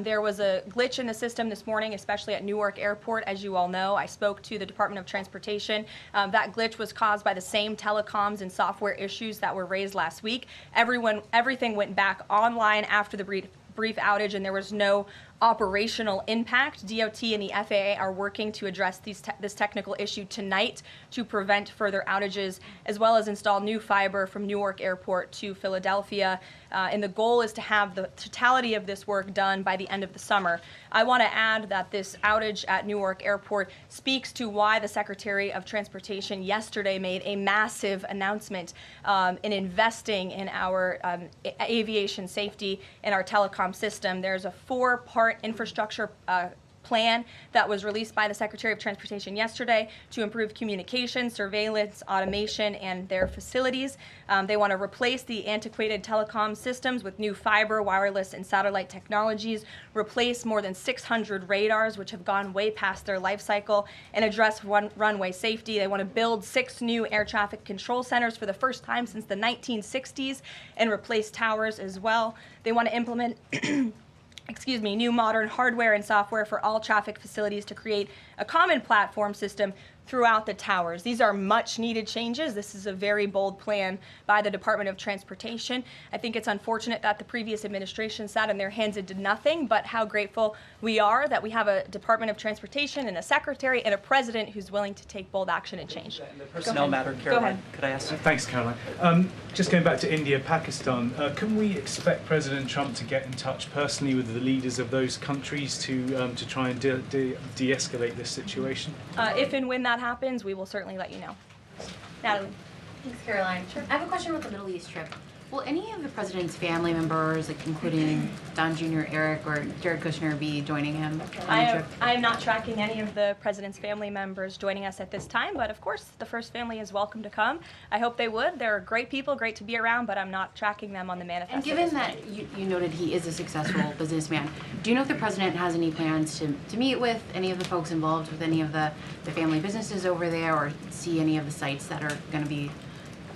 There was a glitch in the system this morning, especially at Newark Airport. As you all know, I spoke to the Department of Transportation. That glitch was caused by the same telecoms and software issues that were raised last week. Everything went back online after the brief outage, and there was no operational impact. DOT and the FAA are working to address this technical issue tonight to prevent further outages, as well as install new fiber from Newark Airport to Philadelphia. And the goal is to have the totality of this work done by the end of the summer. I want to add that this outage at Newark Airport speaks to why the Secretary of Transportation yesterday made a massive announcement in investing in our aviation safety and our telecom system. There's a 4-part infrastructure plan that was released by the Secretary of Transportation yesterday to improve communication, surveillance, automation, and their facilities. They want to replace the antiquated telecom systems with new fiber, wireless, and satellite technologies, replace more than 600 radars, which have gone way past their life cycle, and address runway safety. They want to build 6 new air traffic control centers for the first time since the 1960s and replace towers as well. They want to implement new modern hardware and software for all traffic facilities to create a common platform system throughout the towers. These are much needed changes. This is a very bold plan by the Department of Transportation. I think it's unfortunate that the previous administration sat on their hands and did nothing, but how grateful we are that we have a Department of Transportation and a secretary and a president who's willing to take bold action and change. The personnel matter, Caroline. Go ahead. Could I ask? Thanks, Caroline. Just going back to India, Pakistan, can we expect President Trump to get in touch personally with the leaders of those countries to try and de-escalate this situation? If and when that happens, we will certainly let you know. Natalie. Thanks, Caroline. Sure. I have a question about the Middle East trip. Will any of the president's family members, like including Don Jr., Eric, or Jared Kushner, be joining him on the trip? I am not tracking any of the president's family members joining us at this time, but of course the first family is welcome to come. I hope they would. They're great people, great to be around, but I'm not tracking them on the manifest. And given that you noted he is a successful businessman, do you know if the president has any plans to meet with any of the folks involved with any of the family businesses over there, or see any of the sites that are going to be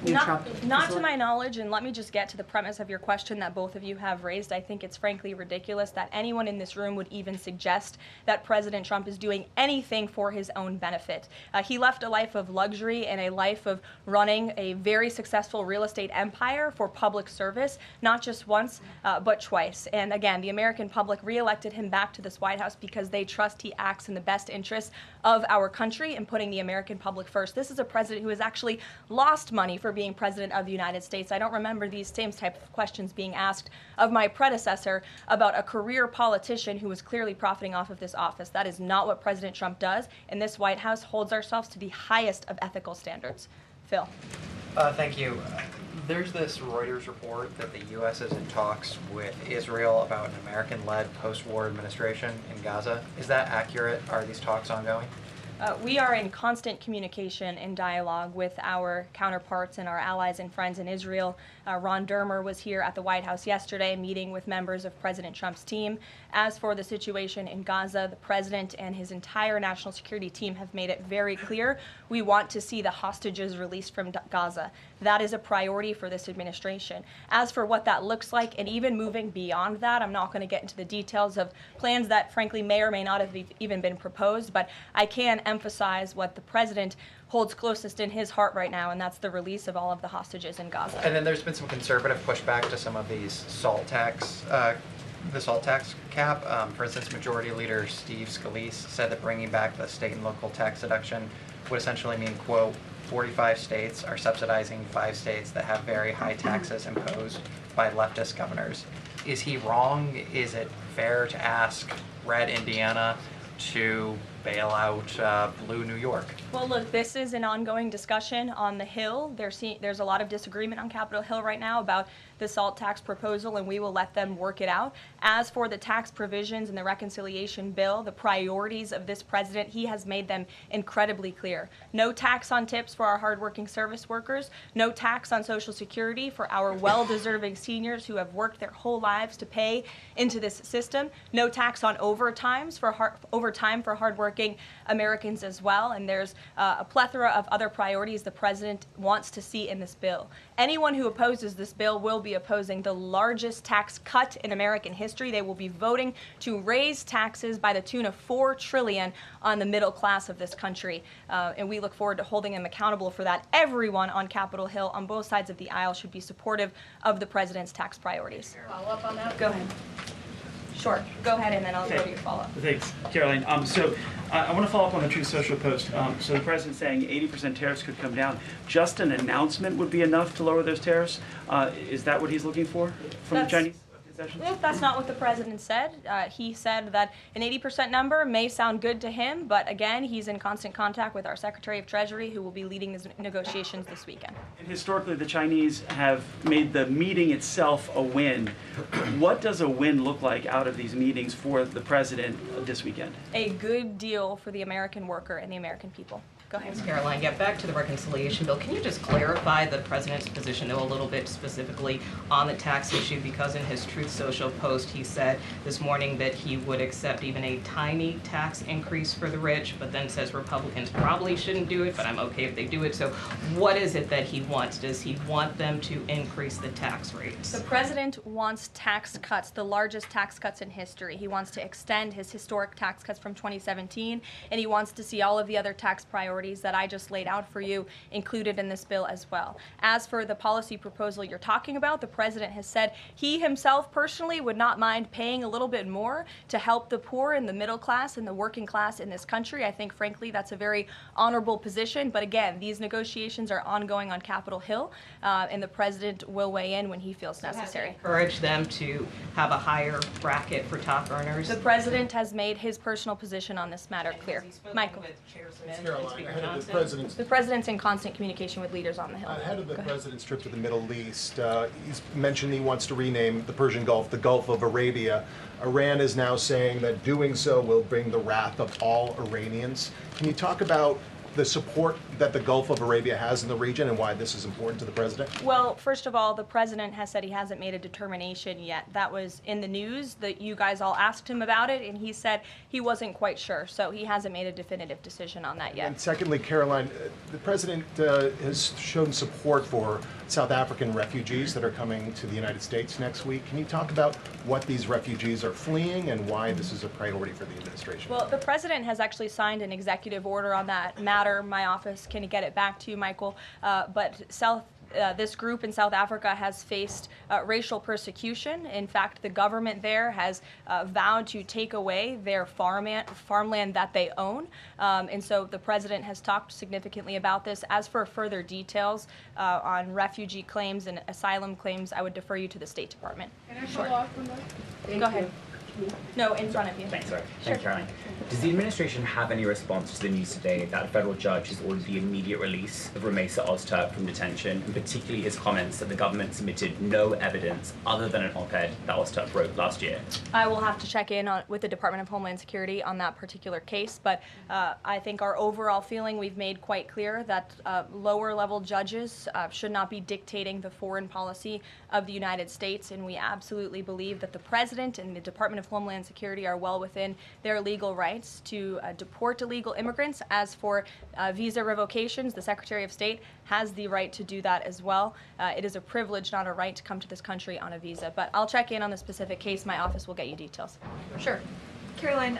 Not to my knowledge, and let me just get to the premise of your question that both of you have raised. I think it's frankly ridiculous that anyone in this room would even suggest that President Trump is doing anything for his own benefit. He left a life of luxury and a life of running a very successful real estate empire for public service, not just once, but twice. And again, the American public reelected him back to this White House because they trust he acts in the best interest of our country and putting the American public first. This is a president who has actually lost money for being president of the United States. I don't remember these same type of questions being asked of my predecessor about a career politician who was clearly profiting off of this office. That is not what President Trump does, and this White House holds ourselves to the highest of ethical standards. Phil. Thank you. There's this Reuters report that the U.S. is in talks with Israel about an American-led post-war administration in Gaza. Is that accurate? Are these talks ongoing? We are in constant communication and dialogue with our counterparts and our allies and friends in Israel. Ron Dermer was here at the White House yesterday meeting with members of President Trump's team. As for the situation in Gaza, the president and his entire national security team have made it very clear we want to see the hostages released from Gaza. That is a priority for this administration. As for what that looks like, and even moving beyond that, I'm not going to get into the details of plans that frankly may or may not have even been proposed, but I can emphasize what the president holds closest in his heart right now, and that's the release of all of the hostages in Gaza. And then there's been some conservative pushback to some of these the salt tax cap. For instance, Majority Leader Steve Scalise said that bringing back the state and local tax deduction would essentially mean, quote, 45 states are subsidizing 5 states that have very high taxes imposed by leftist governors. Is he wrong? Is it fair to ask red Indiana to bail out blue New York? Well, look, this is an ongoing discussion on the Hill. There's a lot of disagreement on Capitol Hill right now about the SALT tax proposal, and we will let them work it out. As for the tax provisions in the reconciliation bill, the priorities of this president, he has made them incredibly clear. No tax on tips for our hardworking service workers, no tax on Social Security for our well-deserving seniors who have worked their whole lives to pay into this system, no tax on overtime for hardworking Americans as well, and there's a plethora of other priorities the president wants to see in this bill. Anyone who opposes this bill will be opposing the largest tax cut in American history. They will be voting to raise taxes by the tune of $4 trillion on the middle class of this country, and we look forward to holding them accountable for that. Everyone on Capitol Hill on both sides of the aisle should be supportive of the president's tax priorities. Follow up on that? Go ahead. Sure. Go ahead, and then I'll go to your follow-up. Thanks, Caroline. I want to follow up on the Truth Social post. So the president's saying 80% tariffs could come down. Just an announcement would be enough to lower those tariffs. Is that what he's looking for from the Chinese concessions? That's not what the president said. He said that an 80% number may sound good to him, but again, he's in constant contact with our Secretary of Treasury, who will be leading these negotiations this weekend. And historically, the Chinese have made the meeting itself a win. What does a win look like out of these meetings for the president this weekend? A good deal for the American worker and the American people. Go ahead. Thanks, Caroline. Yeah, back to the reconciliation bill. Can you just clarify the president's position, though, a little bit specifically on the tax issue? Because in his Truth Social post, he said this morning that he would accept even a tiny tax increase for the rich, but then says Republicans probably shouldn't do it, but I'm okay if they do it. So what is it that he wants? Does he want them to increase the tax rates? The president wants tax cuts, the largest tax cuts in history. He wants to extend his historic tax cuts from 2017, and he wants to see all of the other tax priorities that I just laid out for you included in this bill as well. As for the policy proposal you're talking about, the president has said he himself personally would not mind paying a little bit more to help the poor and the middle class and the working class in this country. I think, frankly, that's a very honorable position. But again, these negotiations are ongoing on Capitol Hill, and the president will weigh in when he feels necessary. Encourage them to have a higher bracket for top earners? The president has made his personal position on this matter clear. Michael. The president's in constant communication with leaders on the Hill. Ahead of the president's trip to the Middle East, he's mentioned he wants to rename the Persian Gulf the Gulf of Arabia. Iran is now saying that doing so will bring the wrath of all Iranians. Can you talk about the support that the Gulf of Arabia has in the region and why this is important to the president? Well, first of all, the president has said he hasn't made a determination yet. That was in the news that you guys all asked him about it, and he said he wasn't quite sure. So he hasn't made a definitive decision on that yet. And secondly, Caroline, the president has shown support for South African refugees that are coming to the United States next week. Can you talk about what these refugees are fleeing and why this is a priority for the administration? Well, the president has actually signed an executive order on that matter. My office can get it back to you, Michael. But this group in South Africa has faced racial persecution. In fact, the government there has vowed to take away their farmland that they own. And so the president has talked significantly about this. As for further details on refugee claims and asylum claims, I would defer you to the State Department. Can I follow up on that? Go ahead. No, in front of you. Thanks, sorry. Sure. Thank you, Caroline. Does the administration have any response to the news today that a federal judge has ordered the immediate release of Ramesa Ozturk from detention, and particularly his comments that the government submitted no evidence other than an op-ed that Ozturk wrote last year? I will have to check in with the Department of Homeland Security on that particular case, but I think our overall feeling, we've made quite clear that lower-level judges should not be dictating the foreign policy of the United States, and we absolutely believe that the President and the Department of Homeland Security are well within their legal rights to deport illegal immigrants. As for visa revocations, the Secretary of State has the right to do that as well. It is a privilege, not a right, to come to this country on a visa. But I'll check in on the specific case. My office will get you details. Sure. Caroline,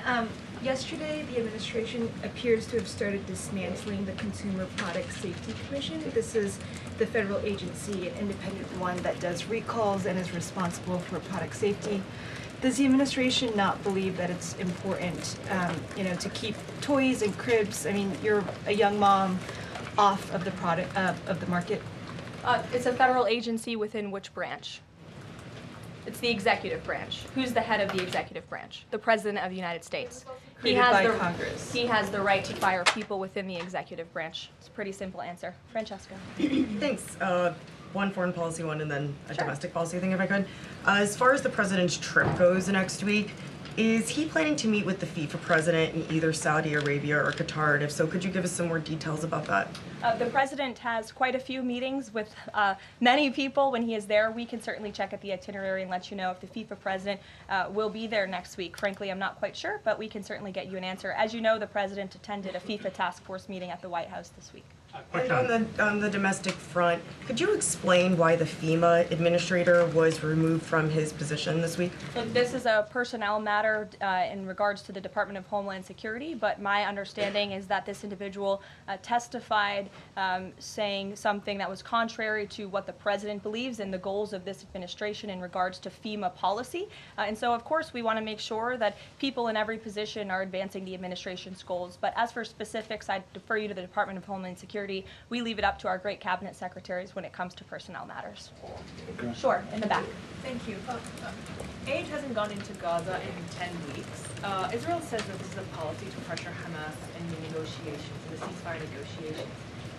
yesterday the administration appears to have started dismantling the Consumer Product Safety Commission. This is the federal agency, an independent one that does recalls and is responsible for product safety. Does the administration not believe that it's important, to keep toys and cribs? I mean, you're a young mom, off of the product of the market. It's a federal agency within which branch? It's the executive branch. Who's the head of the executive branch? The President of the United States. Created by Congress. He has the right to fire people within the executive branch. It's a pretty simple answer. Francesca. Thanks. One foreign policy one and then a domestic policy thing, if I could. As far as the president's trip goes next week, is he planning to meet with the FIFA president in either Saudi Arabia or Qatar? And if so, could you give us some more details about that? The president has quite a few meetings with many people when he is there. We can certainly check at the itinerary and let you know if the FIFA president will be there next week. Frankly, I'm not quite sure, but we can certainly get you an answer. As you know, the president attended a FIFA task force meeting at the White House this week. And on the domestic front, could you explain why the FEMA administrator was removed from his position this week? Look, this is a personnel matter in regards to the Department of Homeland Security, but my understanding is that this individual testified saying something that was contrary to what the president believes and the goals of this administration in regards to FEMA policy. And so, of course, we want to make sure that people in every position are advancing the administration's goals. But as for specifics, I defer you to the Department of Homeland Security. We leave it up to our great cabinet secretaries when it comes to personnel matters. Okay. Sure, in the back. Thank you. Aid hasn't gone into Gaza in 10 weeks. Israel says that this is a policy to pressure Hamas in the negotiations, in the ceasefire negotiations.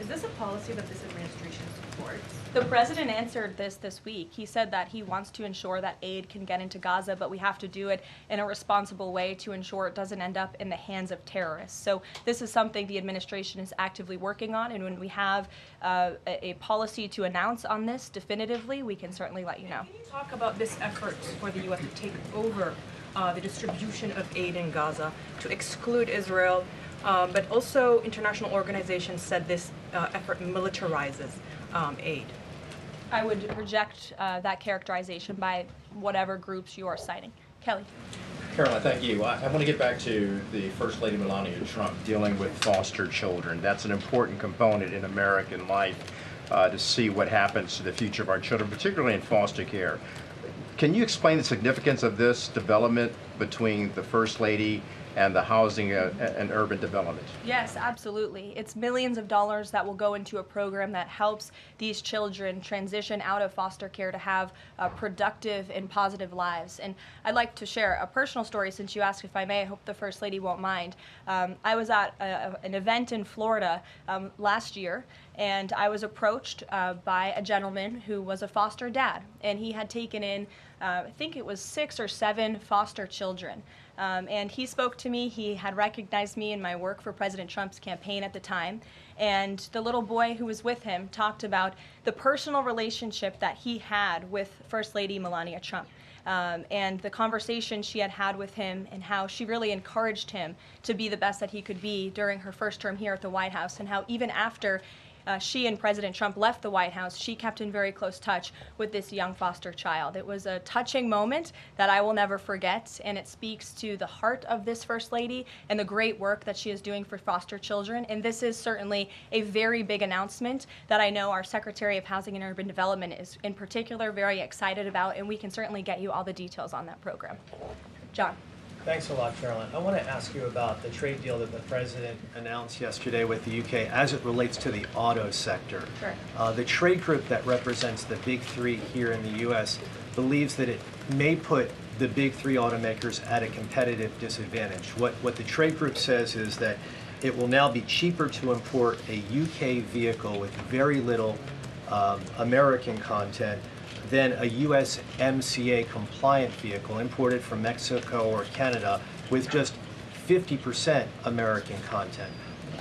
Is this a policy that this administration supports? The president answered this week. He said that he wants to ensure that aid can get into Gaza, but we have to do it in a responsible way to ensure it doesn't end up in the hands of terrorists. So this is something the administration is actively working on, and when we have a policy to announce on this definitively, we can certainly let you know. Can you talk about this effort for the U.S. to take over the distribution of aid in Gaza, to exclude Israel, but also international organizations said this effort militarizes aid? I would reject that characterization by whatever groups you are citing. Kelly. Caroline, thank you. I want to get back to the First Lady Melania Trump dealing with foster children. That's an important component in American life to see what happens to the future of our children, particularly in foster care. Can you explain the significance of this development between the First Lady and the housing and urban development. Yes, absolutely. It's millions of dollars that will go into a program that helps these children transition out of foster care to have productive and positive lives. And I'd like to share a personal story since you asked, if I may. I hope the First Lady won't mind. I was at an event in Florida last year, and I was approached by a gentleman who was a foster dad, and he had taken in, I think it was 6 or 7 foster children. And he spoke to me. He had recognized me in my work for President Trump's campaign at the time. And the little boy who was with him talked about the personal relationship that he had with First Lady Melania Trump. And the conversation she had had with him, and how she really encouraged him to be the best that he could be during her first term here at the White House, and how even after she and President Trump left the White House, she kept in very close touch with this young foster child. It was a touching moment that I will never forget, and it speaks to the heart of this First Lady and the great work that she is doing for foster children. And this is certainly a very big announcement that I know our Secretary of Housing and Urban Development is in particular very excited about, and we can certainly get you all the details on that program. John. Thanks a lot, Caroline. I want to ask you about the trade deal that the President announced yesterday with the UK as it relates to the auto sector. Sure. The trade group that represents the big three here in the U.S. believes that it may put the big three automakers at a competitive disadvantage. What the trade group says is that it will now be cheaper to import a UK vehicle with very little American content than a USMCA compliant vehicle imported from Mexico or Canada with just 50% American content.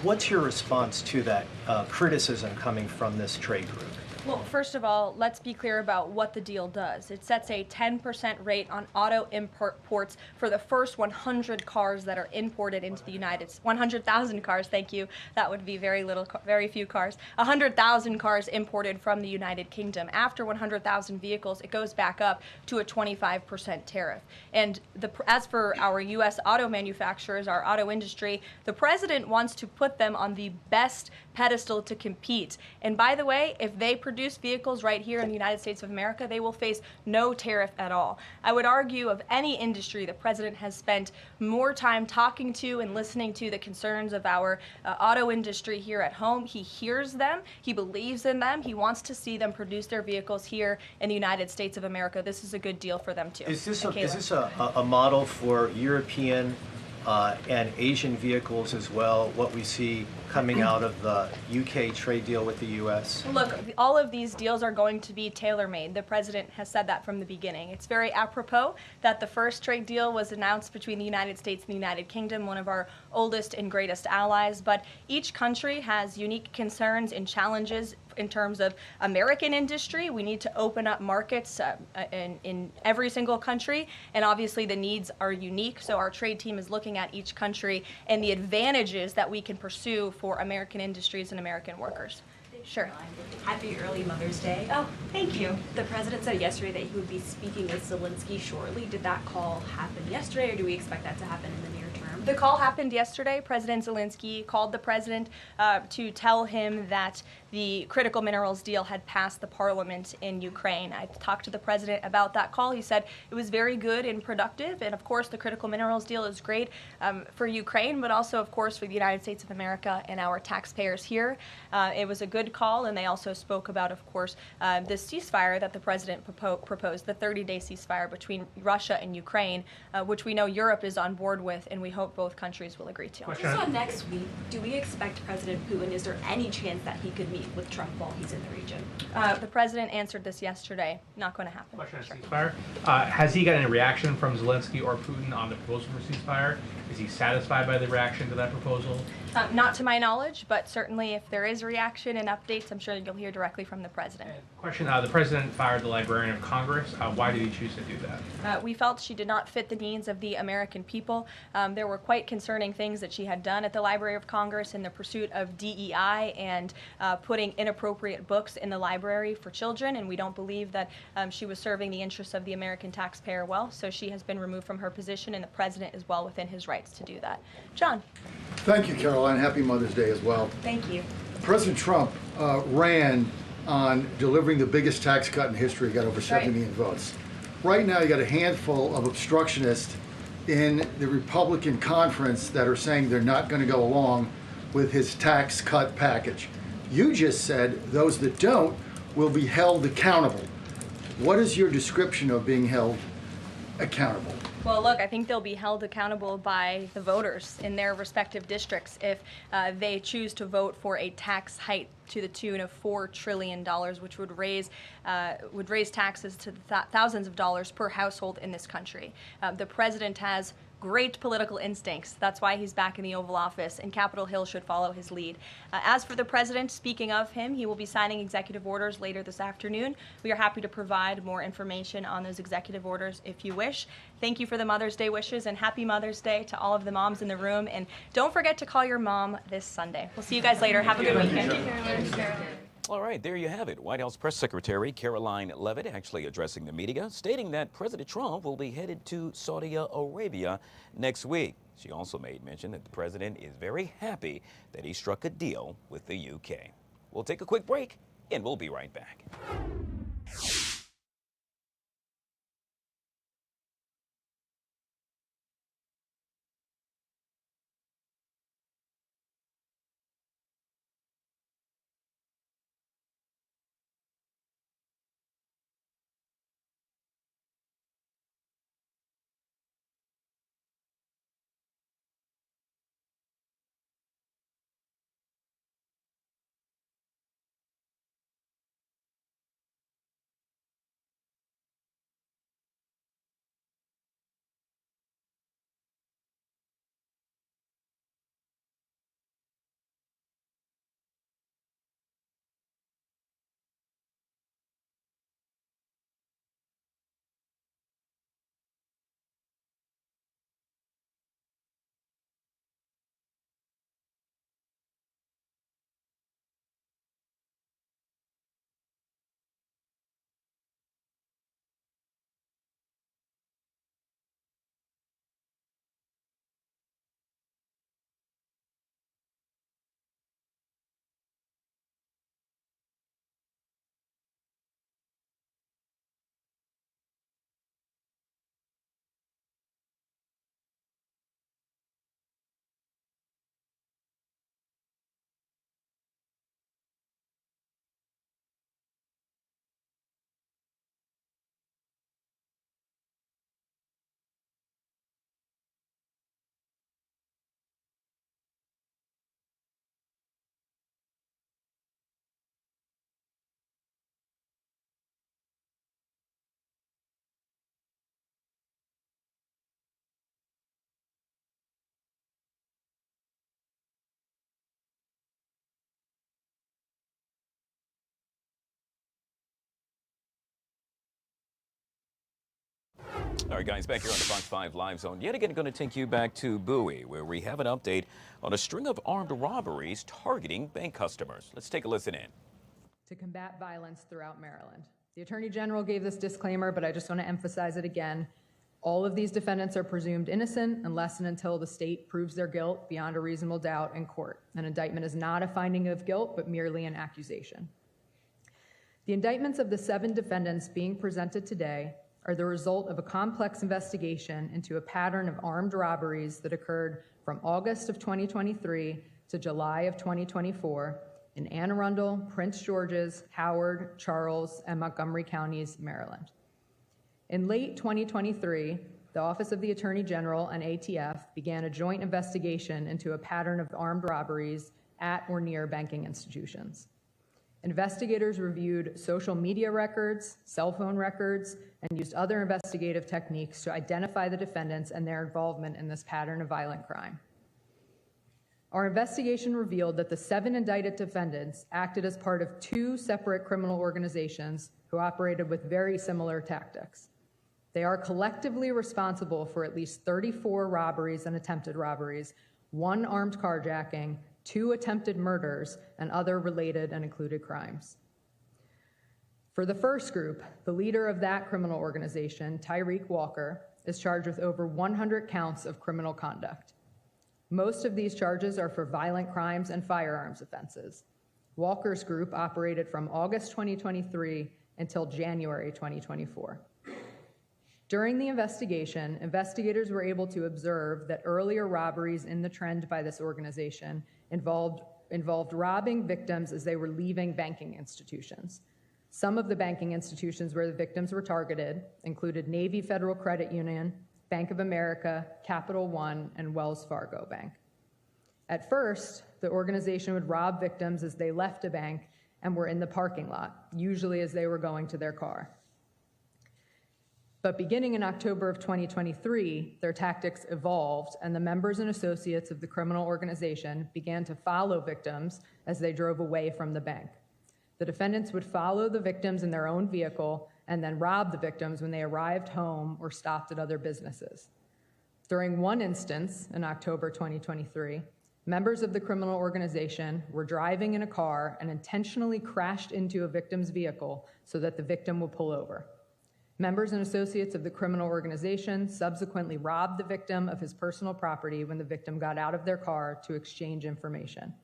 What's your response to that criticism coming from this trade group? Well, first of all, let's be clear about what the deal does. It sets a 10% rate on auto imports for the first 100 cars that are imported into the United States. 100,000 cars, thank you. That would be very few cars. 100,000 cars imported from the United Kingdom. After 100,000 vehicles, it goes back up to a 25% tariff. And as for our U.S. auto manufacturers, our auto industry, the President wants to put them on the best pedestal to compete. And by the way, if they produce vehicles right here in the United States of America, they will face no tariff at all. I would argue of any industry, the President has spent more time talking to and listening to the concerns of our auto industry here at home. He hears them, he believes in them, he wants to see them produce their vehicles here in the United States of America. This is a good deal for them too. Is this a model for European and Asian vehicles as well, what we see coming out of the UK trade deal with the US? Look, all of these deals are going to be tailor-made. The President has said that from the beginning. It's very apropos that the first trade deal was announced between the United States and the United Kingdom, one of our oldest and greatest allies, but each country has unique concerns and challenges in terms of American industry. We need to open up markets in every single country, and obviously the needs are unique, so our trade team is looking at each country and the advantages that we can pursue for American industries and American workers. Sure. Happy early Mother's Day. Oh, thank you. The President said yesterday that he would be speaking with Zelensky shortly. Did that call happen yesterday, or do we expect that to happen in the near term? The call happened yesterday. President Zelensky called the President to tell him that the critical minerals deal had passed the parliament in Ukraine. I talked to the President about that call. He said it was very good and productive, and of course the critical minerals deal is great for Ukraine, but also of course for the United States of America and our taxpayers here. It was a good call, and they also spoke about, of course, the ceasefire that the President proposed, the 30-day ceasefire between Russia and Ukraine, which we know Europe is on board with, and we hope both countries will agree to. So next week, do we expect President Putin, is there any chance that he could meet with Trump while he's in the region? The President answered this yesterday. Not going to happen. Question on ceasefire. Has he got any reaction from Zelensky or Putin on the proposal for ceasefire? Is he satisfied by the reaction to that proposal? Not to my knowledge, but certainly if there is a reaction and updates, I'm sure you'll hear directly from the President. Question, the President fired the Librarian of Congress. Why did he choose to do that? We felt she did not fit the needs of the American people. There were quite concerning things that she had done at the Library of Congress in the pursuit of DEI and putting inappropriate books in the library for children, and we don't believe that she was serving the interests of the American taxpayer well, so she has been removed from her position, and the President is well within his rights to do that. John. Thank you, Caroline. Happy Mother's Day as well. Thank you. President Trump ran on delivering the biggest tax cut in history, got over 70 million votes. Right now, you got a handful of obstructionists in the Republican conference that are saying they're not going to go along with his tax cut package. You just said those that don't will be held accountable. What is your description of being held accountable? Well, look, I think they'll be held accountable by the voters in their respective districts if they choose to vote for a tax hike to the tune of $4 trillion, which would raise taxes to thousands of dollars per household in this country. The president has great political instincts. That's why he's back in the Oval Office, and Capitol Hill should follow his lead. As for the president, speaking of him, he will be signing executive orders later this afternoon. We are happy to provide more information on those executive orders if you wish. Thank you for the Mother's Day wishes, and happy Mother's Day to all of the moms in the room. And don't forget to call your mom this Sunday. We'll see you guys later. Have a good weekend. All right, there you have it. White House Press Secretary Caroline Leavitt actually addressing the media, stating that President Trump will be headed to Saudi Arabia next week. She also made mention that the president is very happy that he struck a deal with the UK. We'll take a quick break, and we'll be right back. All right, guys, back here on the Fox 5 Live Zone. Yet again, going to take you back to BOWIE, where we have an update on a string of armed robberies targeting bank customers. Let's take a listen in. To combat violence throughout Maryland. The Attorney General gave this disclaimer, but I just want to emphasize it again. All of these defendants are presumed innocent unless and until the state proves their guilt beyond a reasonable doubt in court. An indictment is not a finding of guilt, but merely an accusation. The indictments of the 7 defendants being presented today are the result of a complex investigation into a pattern of armed robberies that occurred from August of 2023 to July of 2024 in Anne Arundel, Prince George's, Howard, Charles, and Montgomery counties, Maryland. In late 2023, the Office of the Attorney General and ATF began a joint investigation into a pattern of armed robberies at or near banking institutions. Investigators reviewed social media records, cell phone records, and used other investigative techniques to identify the defendants and their involvement in this pattern of violent crime. Our investigation revealed that the 7 indicted defendants acted as part of 2 separate criminal organizations who operated with very similar tactics. They are collectively responsible for at least 34 robberies and attempted robberies, 1 armed carjacking, 2 attempted murders, and other related and included crimes. For the first group, the leader of that criminal organization, Tyreek Walker, is charged with over 100 counts of criminal conduct. Most of these charges are for violent crimes and firearms offenses. Walker's group operated from August 2023 until January 2024. During the investigation, investigators were able to observe that earlier robberies in the trend by this organization involved robbing victims as they were leaving banking institutions. Some of the banking institutions where the victims were targeted included Navy Federal Credit Union, Bank of America, Capital One, and Wells Fargo Bank. At first, the organization would rob victims as they left a bank and were in the parking lot, usually as they were going to their car. But beginning in October of 2023, their tactics evolved, and the members and associates of the criminal organization began to follow victims as they drove away from the bank. The defendants would follow the victims in their own vehicle and then rob the victims when they arrived home or stopped at other businesses. During one instance, in October 2023, members of the criminal organization were driving in a car and intentionally crashed into a victim's vehicle so that the victim would pull over. Members and associates of the criminal organization subsequently robbed the victim of his personal property when the victim got out of their car to exchange information.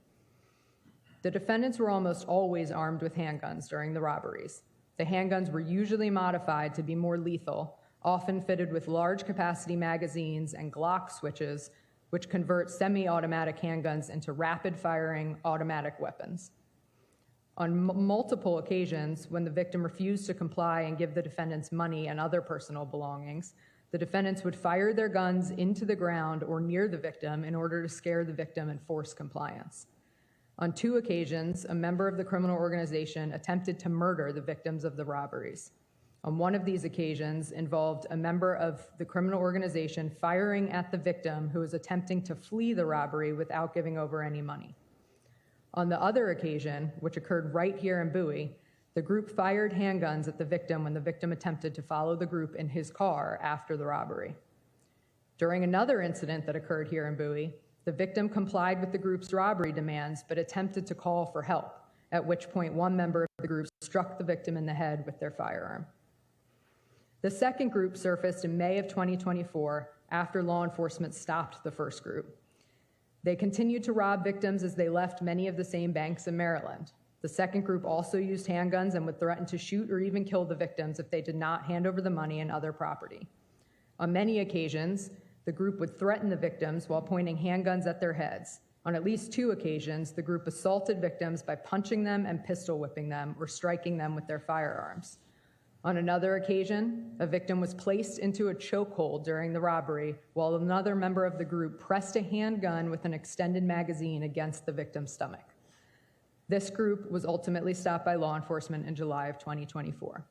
The defendants were almost always armed with handguns during the robberies. The handguns were usually modified to be more lethal, often fitted with large capacity magazines and Glock switches, which convert semi-automatic handguns into rapid-firing automatic weapons. On multiple occasions, when the victim refused to comply and give the defendants money and other personal belongings, the defendants would fire their guns into the ground or near the victim in order to scare the victim and force compliance. On 2 occasions, a member of the criminal organization attempted to murder the victims of the robberies. On one of these occasions involved a member of the criminal organization firing at the victim who was attempting to flee the robbery without giving over any money. On the other occasion, which occurred right here in Bowie, the group fired handguns at the victim when the victim attempted to follow the group in his car after the robbery. During another incident that occurred here in Bowie, the victim complied with the group's robbery demands but attempted to call for help, at which point one member of the group struck the victim in the head with their firearm. The second group surfaced in May of 2024 after law enforcement stopped the first group. They continued to rob victims as they left many of the same banks in Maryland. The second group also used handguns and would threaten to shoot or even kill the victims if they did not hand over the money and other property. On many occasions, the group would threaten the victims while pointing handguns at their heads. On at least 2 occasions, the group assaulted victims by punching them and pistol whipping them or striking them with their firearms. On another occasion, a victim was placed into a chokehold during the robbery while another member of the group pressed a handgun with an extended magazine against the victim's stomach. This group was ultimately stopped by law enforcement in July of 2024.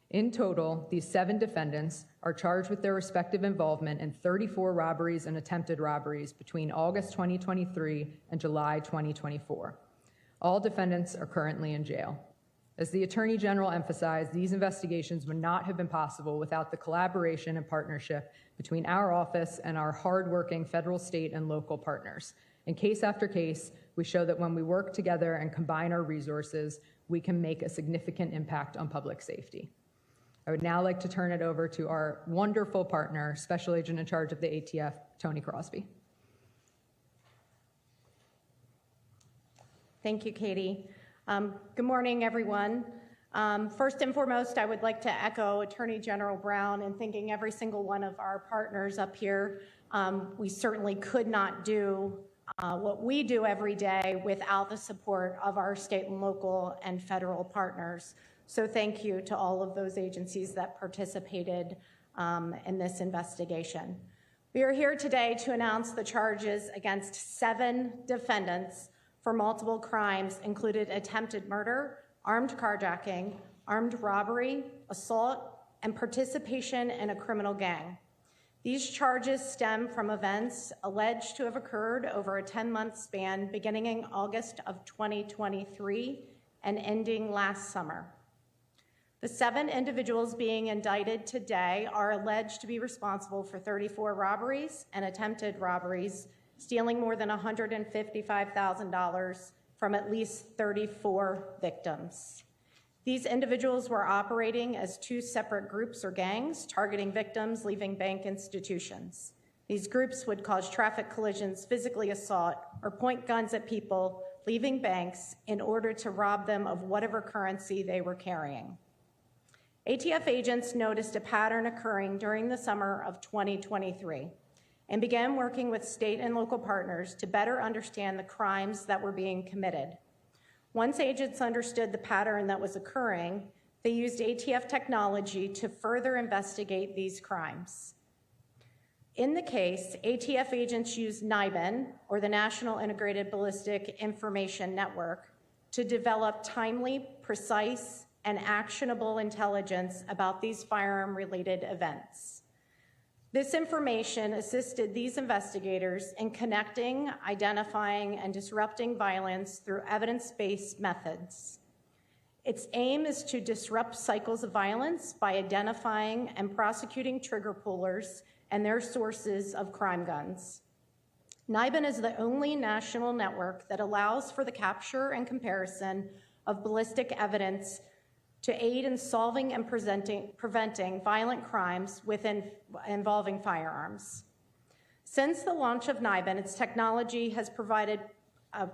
In total, these 7 defendants are charged with their respective involvement in 34 robberies and attempted robberies between August 2023 and July 2024. All defendants are currently in jail. As the Attorney General emphasized, these investigations would not have been possible without the collaboration and partnership between our office and our hardworking federal, state, and local partners. In case after case, we show that when we work together and combine our resources, we can make a significant impact on public safety. I would now like to turn it over to our wonderful partner, Special Agent in charge of the ATF, Tony Crosby. Thank you, Katie. Good morning, everyone. First and foremost, I would like to echo Attorney General Brown in thanking every single one of our partners up here. We certainly could not do what we do every day without the support of our state and local and federal partners. So thank you to all of those agencies that participated in this investigation. We are here today to announce the charges against 7 defendants for multiple crimes, included attempted murder, armed carjacking, armed robbery, assault, and participation in a criminal gang. These charges stem from events alleged to have occurred over a 10-month span beginning in August of 2023 and ending last summer. The 7 individuals being indicted today are alleged to be responsible for 34 robberies and attempted robberies, stealing more than $155,000 from at least 34 victims. These individuals were operating as 2 separate groups or gangs, targeting victims leaving bank institutions. These groups would cause traffic collisions, physically assault, or point guns at people leaving banks in order to rob them of whatever currency they were carrying. ATF agents noticed a pattern occurring during the summer of 2023 and began working with state and local partners to better understand the crimes that were being committed. Once agents understood the pattern that was occurring, they used ATF technology to further investigate these crimes. In the case, ATF agents used NIBIN, or the National Integrated Ballistic Information Network, to develop timely, precise, and actionable intelligence about these firearm-related events. This information assisted these investigators in connecting, identifying, and disrupting violence through evidence-based methods. Its aim is to disrupt cycles of violence by identifying and prosecuting trigger pullers and their sources of crime guns. NIBIN is the only national network that allows for the capture and comparison of ballistic evidence to aid in solving and preventing violent crimes involving firearms. Since the launch of NIBIN, its technology has provided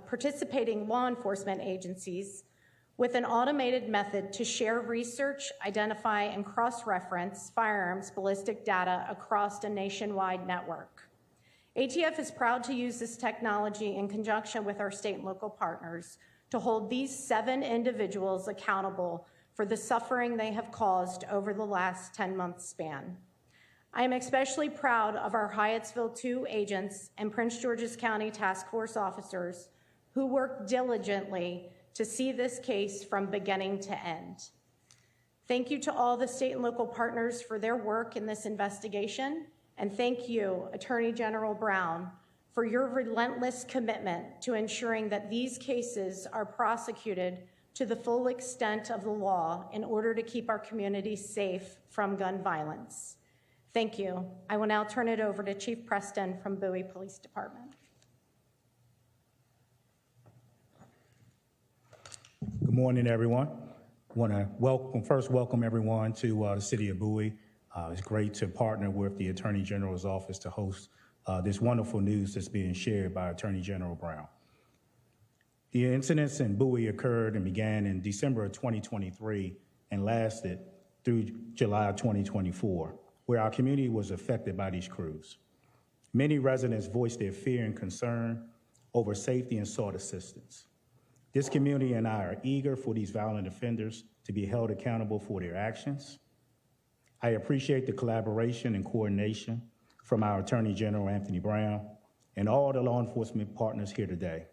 participating law enforcement agencies with an automated method to share research, identify, and cross-reference firearms ballistic data across a nationwide network. ATF is proud to use this technology in conjunction with our state and local partners to hold these 7 individuals accountable for the suffering they have caused over the last 10-month span. I am especially proud of our Hyattsville 2 agents and Prince George's County Task Force officers who worked diligently to see this case from beginning to end. Thank you to all the state and local partners for their work in this investigation, and thank you, Attorney General Brown, for your relentless commitment to ensuring that these cases are prosecuted to the full extent of the law in order to keep our communities safe from gun violence. Thank you. I will now turn it over to Chief Preston from Bowie Police Department. Good morning, everyone. I want to first welcome everyone to the city of Bowie. It's great to partner with the Attorney General's office to host this wonderful news that's being shared by Attorney General Brown. The incidents in Bowie occurred and began in December of 2023 and lasted through July of 2024, where our community was affected by these crews. Many residents voiced their fear and concern over safety and sought assistance. This community and I are eager for these violent offenders to be held accountable for their actions. I appreciate the collaboration and coordination from our Attorney General, Anthony Brown, and all the law enforcement partners here today.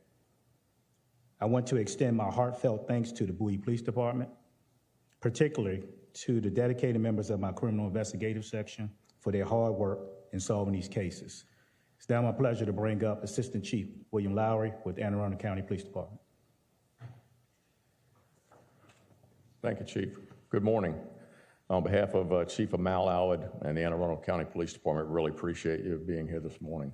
I want to extend my heartfelt thanks to the Bowie Police Department, particularly to the dedicated members of my criminal investigative section for their hard work in solving these cases. It's now my pleasure to bring up Assistant Chief William Lowry with Anne Arundel County Police Department. Thank you, Chief. Good morning. On behalf of Chief Amal Alwad and the Anne Arundel County Police Department, really appreciate you being here this morning.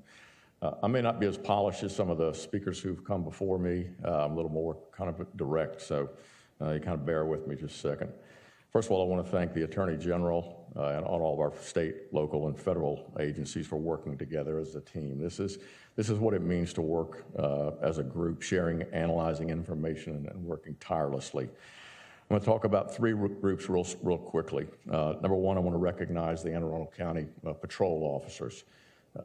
I may not be as polished as some of the speakers who've come before me. I'm a little more kind of direct, so you kind of bear with me just a second. First of all, I want to thank the Attorney General and all of our state, local, and federal agencies for working together as a team. This is what it means to work as a group, sharing, analyzing information, and working tirelessly. I'm going to talk about 3 groups real quickly. Number 1, I want to recognize the Anne Arundel County patrol officers.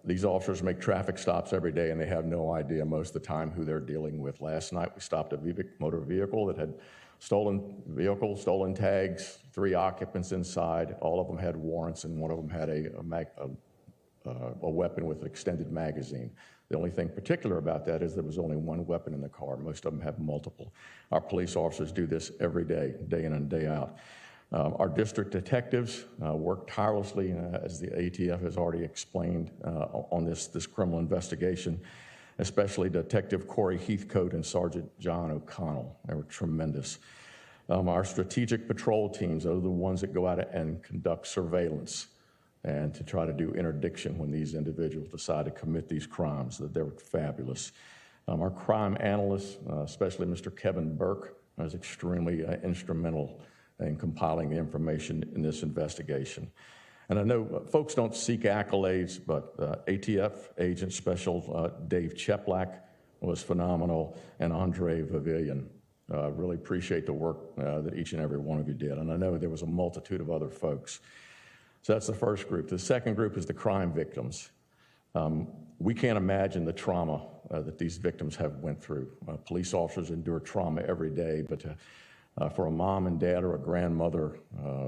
These officers make traffic stops every day, and they have no idea most of the time who they're dealing with. Last night, we stopped a motor vehicle that had stolen tags, 3 occupants inside. All of them had warrants, and one of them had a weapon with an extended magazine. The only thing particular about that is there was only 1 weapon in the car. Most of them have multiple. Our police officers do this every day, day in and day out. Our district detectives work tirelessly, as the ATF has already explained, on this criminal investigation, especially Detective Corey Heathcote and Sergeant John O'Connell. They were tremendous. Our strategic patrol teams, those are the ones that go out and conduct surveillance and to try to do interdiction when these individuals decide to commit these crimes. They were fabulous. Our crime analysts, especially Mr. Kevin Burke, was extremely instrumental in compiling the information in this investigation. And I know folks don't seek accolades, but ATF Agent Special Dave Cheplak was phenomenal, and Andre Vavillian. Really appreciate the work that each and every one of you did. And I know there was a multitude of other folks. So that's the first group. The second group is the crime victims. We can't imagine the trauma that these victims have went through. Police officers endure trauma every day, but for a mom and dad or a grandmother,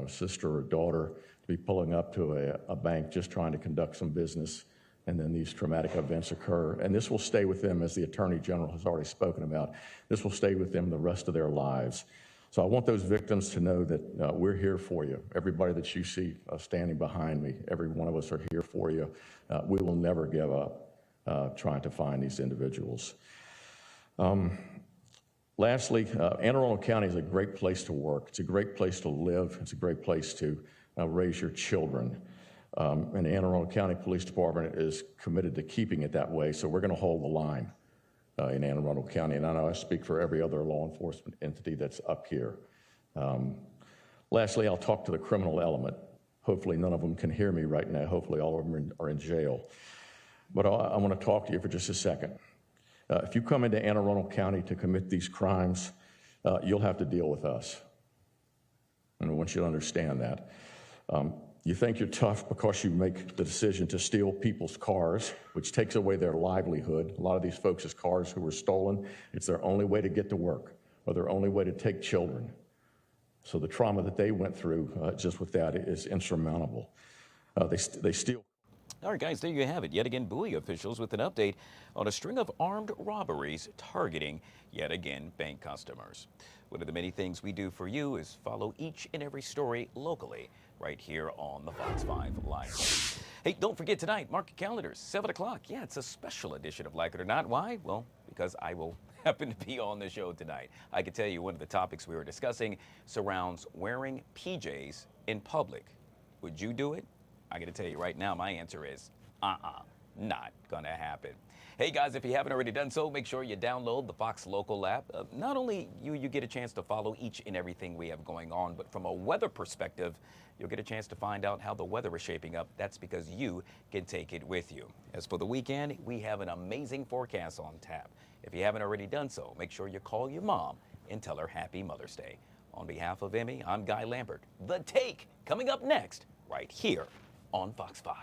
sister or daughter to be pulling up to a bank just trying to conduct some business, and then these traumatic events occur. And this will stay with them, as the Attorney General has already spoken about. This will stay with them the rest of their lives. So I want those victims to know that we're here for you. Everybody that you see standing behind me, every one of us are here for you. We will never give up trying to find these individuals. Lastly, Anne Arundel County is a great place to work. It's a great place to live. It's a great place to raise your children. And the Anne Arundel County Police Department is committed to keeping it that way, so we're going to hold the line in Anne Arundel County. And I know I speak for every other law enforcement entity that's up here. Lastly, I'll talk to the criminal element. Hopefully none of them can hear me right now. Hopefully all of them are in jail. But I want to talk to you for just a second. If you come into Anne Arundel County to commit these crimes, you'll have to deal with us. And I want you to understand that. You think you're tough because you make the decision to steal people's cars, which takes away their livelihood. A lot of these folks' cars who were stolen, it's their only way to get to work or their only way to take children. So the trauma that they went through just with that is insurmountable. They steal. All right, guys, there you have it. Yet again, BOWIE officials with an update on a string of armed robberies targeting, yet again, bank customers. One of the many things we do for you is follow each and every story locally right here on the Fox 5 Live. Hey, don't forget tonight, mark your calendars, 7 o'clock. Yeah, it's a special edition of Like It or Not. Why? Well, because I will happen to be on the show tonight. I can tell you one of the topics we were discussing surrounds wearing PJs in public. Would you do it? I got to tell you right now, my answer is not gonna happen. Hey guys, if you haven't already done so, make sure you download the Fox Local app. Not only you get a chance to follow each and everything we have going on, but from a weather perspective, you'll get a chance to find out how the weather is shaping up. That's because you can take it with you. As for the weekend, we have an amazing forecast on tap. If you haven't already done so, make sure you call your mom and tell her Happy Mother's Day. On behalf of Emmy, I'm Guy Lambert. The Take, coming up next, right here on Fox 5.